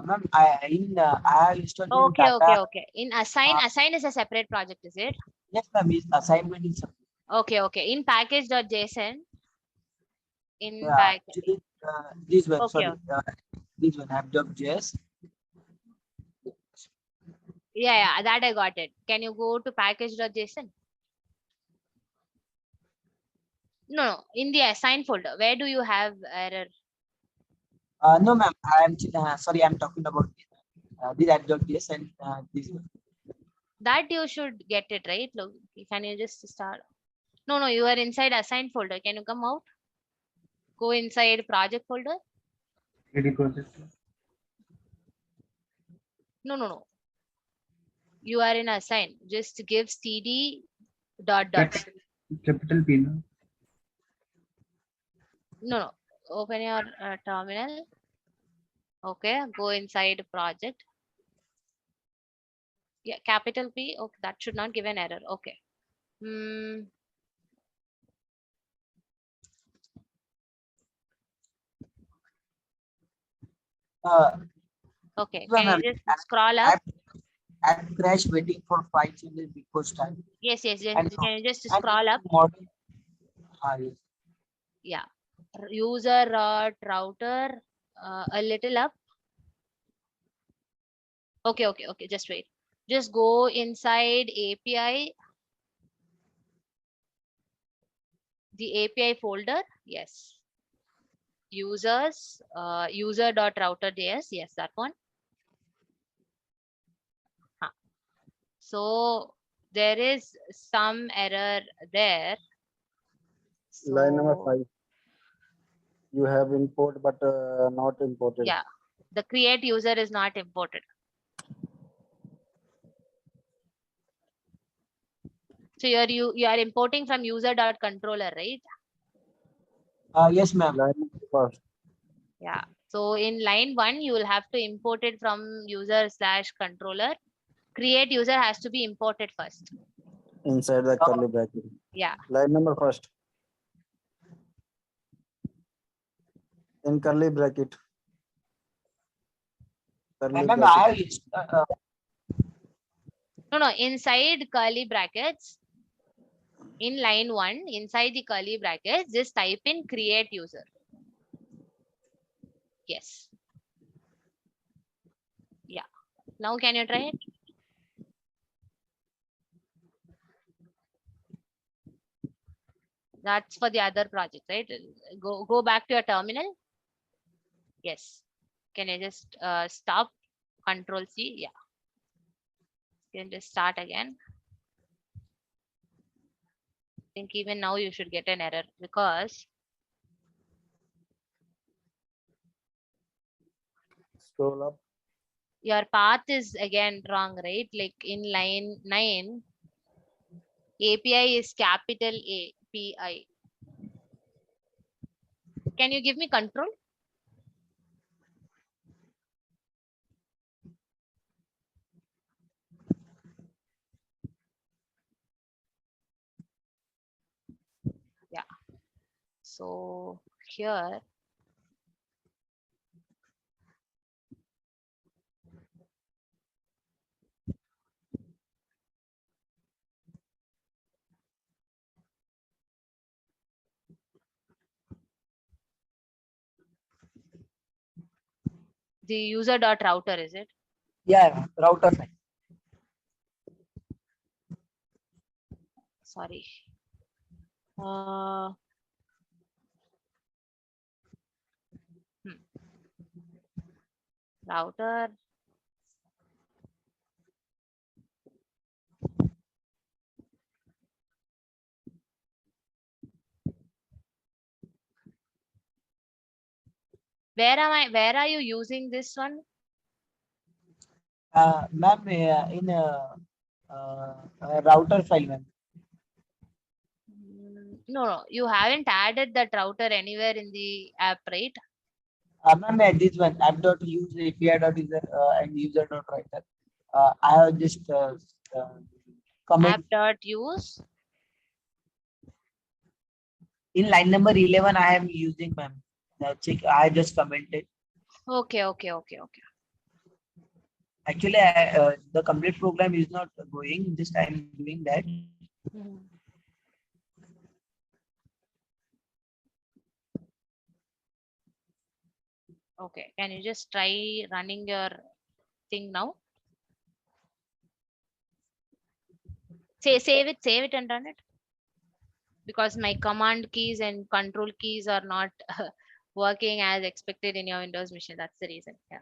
Ma'am, I have installed in Okay, Tata. okay. In assign is a separate project, is it? Yes, ma'am. Is assignment is Okay. In package.json, in yeah, pack. actually this one. Okay, Sorry, this one app.js. yeah, that I got it. Can you go to package.json? No, in the assign folder, where do you have error? No, ma'am. I am sorry. I'm talking about this app.js and this one. That you should get it, right? Look, can you just start? No, you are inside assign folder. Can you come out? Go inside project folder. Ready project. No. You are in assign. Just give std dot. Capital P. No. Open your terminal. Okay, go inside project. Yeah, capital P. Okay, that should not give an error. Okay. Okay, No, can ma'am. you just scroll up? App crash waiting for 5 seconds because time. Yes. And Can you just and scroll up? model. Yes. Yeah. User router a little up. Okay. Just wait. Just go inside API. The API folder. Yes. Users, user.router.js. Yes, that one. So there is some error there. Line number So 5. You have import but not imported. yeah, the create user is not imported. So you are importing from user.controller, right? Yes, ma'am. Line number first. Yeah. So in line 1, you will have to import it from user/controller. Create user has to be imported first. Inside the curly bracket. Yeah. Line number first. In curly bracket. Curly Ma'am, bracket. No, inside curly brackets, in line 1, inside the curly brackets, just type in create user. Yes. Yeah. Now can you try it? That's for the other project, right? Go back to your terminal. Yes. Can you just stop? Control C. Yeah. You can just start again. I think even now you should get an error because Scroll up. your path is again wrong, right? Like in line 9, API is capital API. Can you give me control? Yeah. So here, the user.router, is it? Yeah, router. Sorry. Uh, Router. Where are you using this one? Ma'am, in router file, ma'am. No, you haven't added that router anywhere in the app, right? Ma'am, this one app.use API.user and user.writer. I have just comment App.use. in line number 11. I am using, ma'am. Check. I just commented. Okay. Actually, the complete program is not going. Just I am doing that. Mhm. Okay, can you just try running your thing now? Save it and run it. Because my command keys and control keys are not working as expected in your Windows machine. That's the reason. Yeah.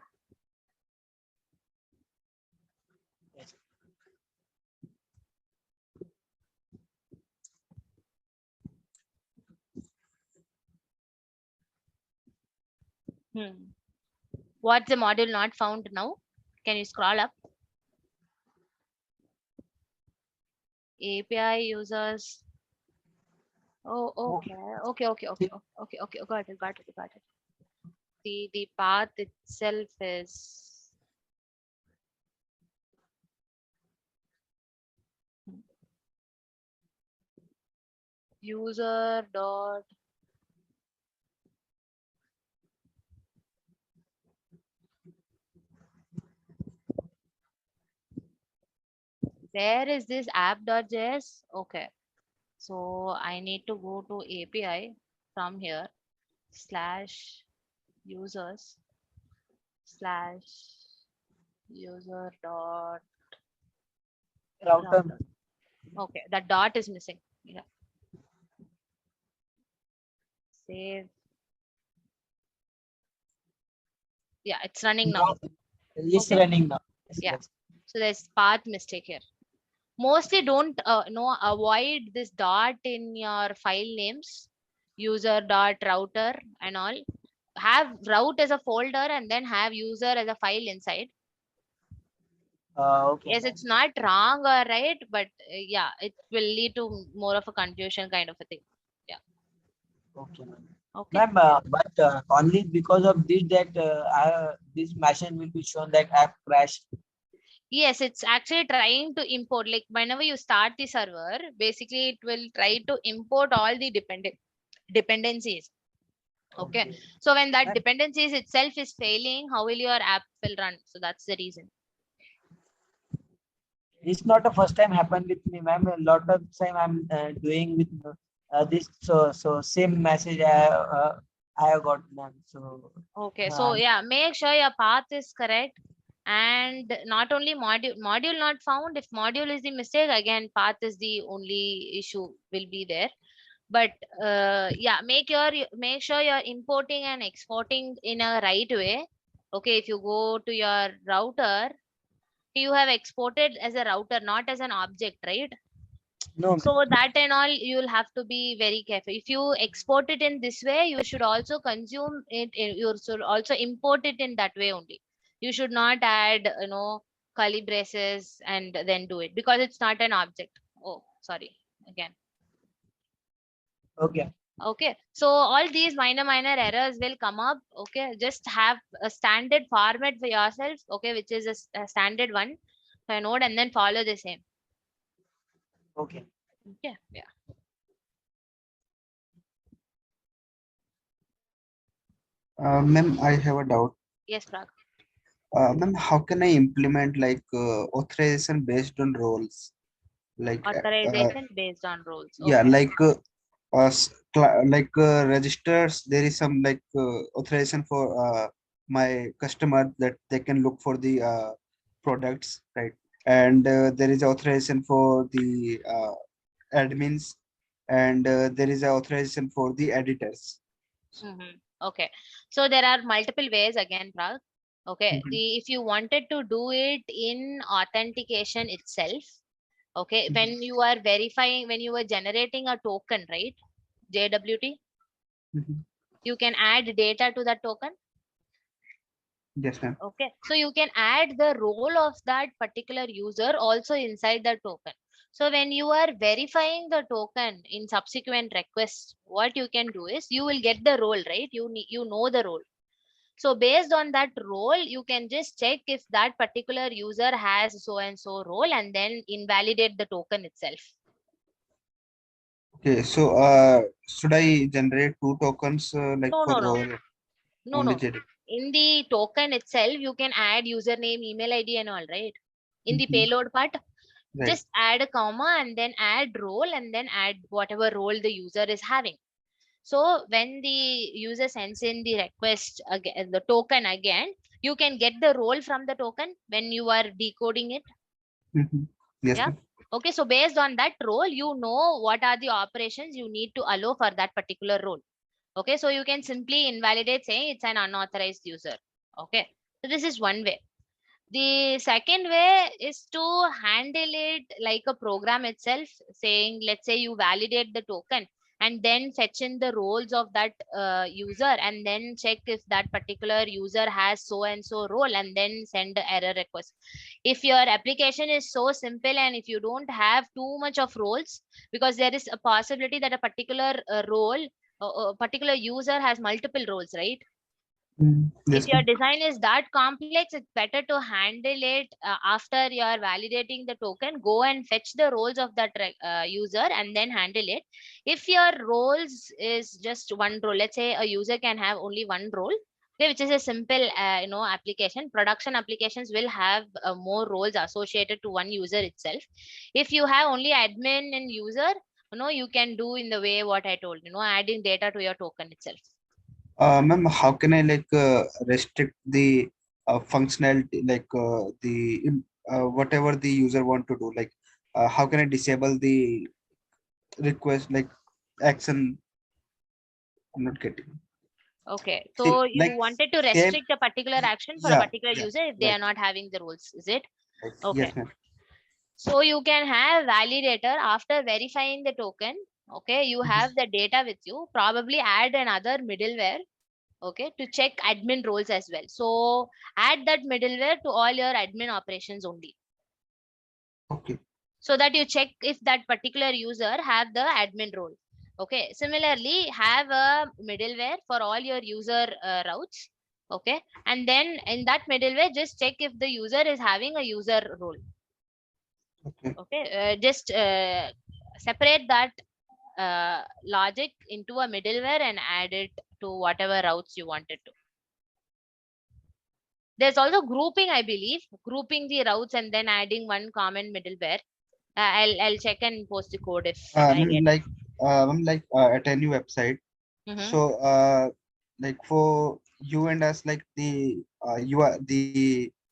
What's the module not found now? Can you scroll up? API users. Oh, okay. Got it. The path itself is user dot where is this app.js? Okay, so I need to go to API from here / users / user dot Router. router. Okay, that dot is missing. Yeah. Save. Yeah, it's running now. It's Okay. running now. Yes, Yeah. yes. So there's path mistake here. Mostly don't avoid this dot in your file names, user dot router and all. Have route as a folder and then have user as a file inside. Okay. Yes, ma'am. it's not wrong or right, but yeah, it will lead to more of a confusion kind of a thing. Yeah. Okay, ma'am. Okay. Ma'am, but only because of this that this machine will be shown that app crash. Yes, it's actually trying to import, like whenever you start the server, basically it will try to import all the dependencies. Okay. So when that Ma'am, dependencies itself is failing, how will your app will run? So that's the reason. it's not the first time happened with me, ma'am. A lot of time I'm doing with this. So same message I have got, ma'am. So Okay. So yeah, make sure your path is correct. And not only module not found. If module is the mistake, again, path is the only issue will be there. But yeah, make sure you're importing and exporting in a right way. Okay, if you go to your router, you have exported as a router, not as an object, right? no, ma'am. So that and all, you'll have to be very careful. If you export it in this way, you should also consume it. You should also import it in that way only. You should not add, curly braces and then do it because it's not an object. Oh, sorry. Again. Okay. Okay, so all these minor errors will come up. Okay, just have a standard format for yourself. Okay, which is a standard one for node, and then follow the same. Okay. Okay, yeah. Ma'am, I have a doubt. Yes, Prag. Ma'am, how can I implement like authorization based on roles? Like, Authorization based on roles. yeah, Okay. like registers. There is some like authorization for my customer that they can look for the products, right? And there is authorization for the admins, and there is authorization for the editors. Okay, so there are multiple ways again, Prag. Okay, Mhm. if you wanted to do it in authentication itself, okay, when you are verifying, when you are generating a token, right? JWT, Mhm. you can add data to that token. Yes, ma'am. Okay, so you can add the role of that particular user also inside the token. So when you are verifying the token in subsequent requests, what you can do is you will get the role, right? You know the role. So based on that role, you can just check if that particular user has so and so role and then invalidate the token itself. Okay, so should I generate 2 tokens like No, for no, no, role no, only no. generate? In the token itself, you can add username, email ID and all, right? In the Mhm. payload part, Right. just add a comma and then add role and then add whatever role the user is having. So when the user sends in the request again, the token again, you can get the role from the token when you are decoding it. Mhm. Yes, Yeah. ma'am. Okay. So based on that role, you know what are the operations you need to allow for that particular role. Okay. So you can simply invalidate saying it's an unauthorized user. Okay. So this is one way. The second way is to handle it like a program itself, saying, let's say you validate the token and then fetch in the roles of that user and then check if that particular user has so and so role and then send the error request. If your application is so simple and if you don't have too much of roles, because there is a possibility that a particular role, a particular user has multiple roles, right? If Yes, your ma'am. design is that complex, it's better to handle it after you are validating the token. Go and fetch the roles of that user and then handle it. If your roles is just one role, let's say a user can have only one role, okay, which is a simple application. Production applications will have more roles associated to one user itself. If you have only admin and user, you can do in the way what I told, adding data to your token itself. Ma'am, how can I like restrict the functionality, like whatever the user want to do? Like, how can I disable the request, like action? I'm not getting. Okay, See, so you like wanted to same. restrict a particular action for a Yeah, particular yeah, user if they are right, not having the rules, is it? right. Okay, Yes, ma'am. so you can have validator after verifying the token. Okay, you have the data with you, probably add another middleware, okay, to check admin roles as well. So add that middleware to all your admin operations only, Okay. so that you check if that particular user have the admin role. Okay, similarly have a middleware for all your user routes. Okay, and then in that middleware just check if the user is having a user role. Okay. Okay, just separate that logic into a middleware and add it to whatever routes you wanted to. There's also grouping, I believe, grouping the routes and then adding one common middleware. I'll check and post the code if I Ma'am, get it. like at any website. Mm-hmm. So like for you and us, like the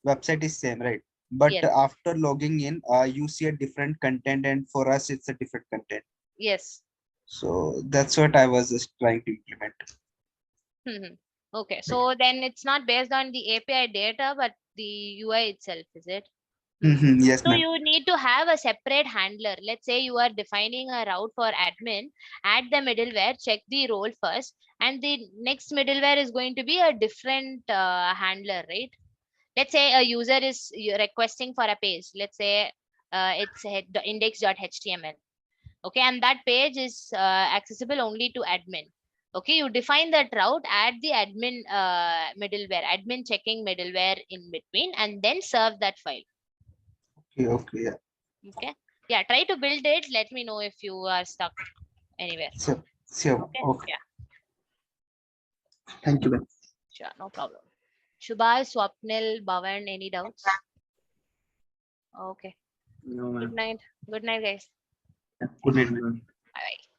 website is same, right? But Yes. after logging in, you see a different content, and for us, it's a different content. Yes. So that's what I was just trying to implement. Mhm. Okay, so then it's not based on the API data, but the UI itself, is it? Yes, So ma'am. you need to have a separate handler. Let's say you are defining a route for admin, add the middleware, check the role first, and the next middleware is going to be a different handler, right? Let's say a user is requesting for a page. Let's say it's the index.html. Okay, and that page is accessible only to admin. Okay, you define that route, add the admin middleware, admin checking middleware in between, and then serve that file. Okay, okay, yeah. Okay, yeah, try to build it. Let me know if you are stuck anywhere. Sure. Okay, Okay. yeah, Thank you, ma'am. sure, no problem. Shubhas, Swapnil, Bhavan, any doubts? Okay, No, good ma'am. night. Good night, guys. Good night, ma'am. Good. Bye bye.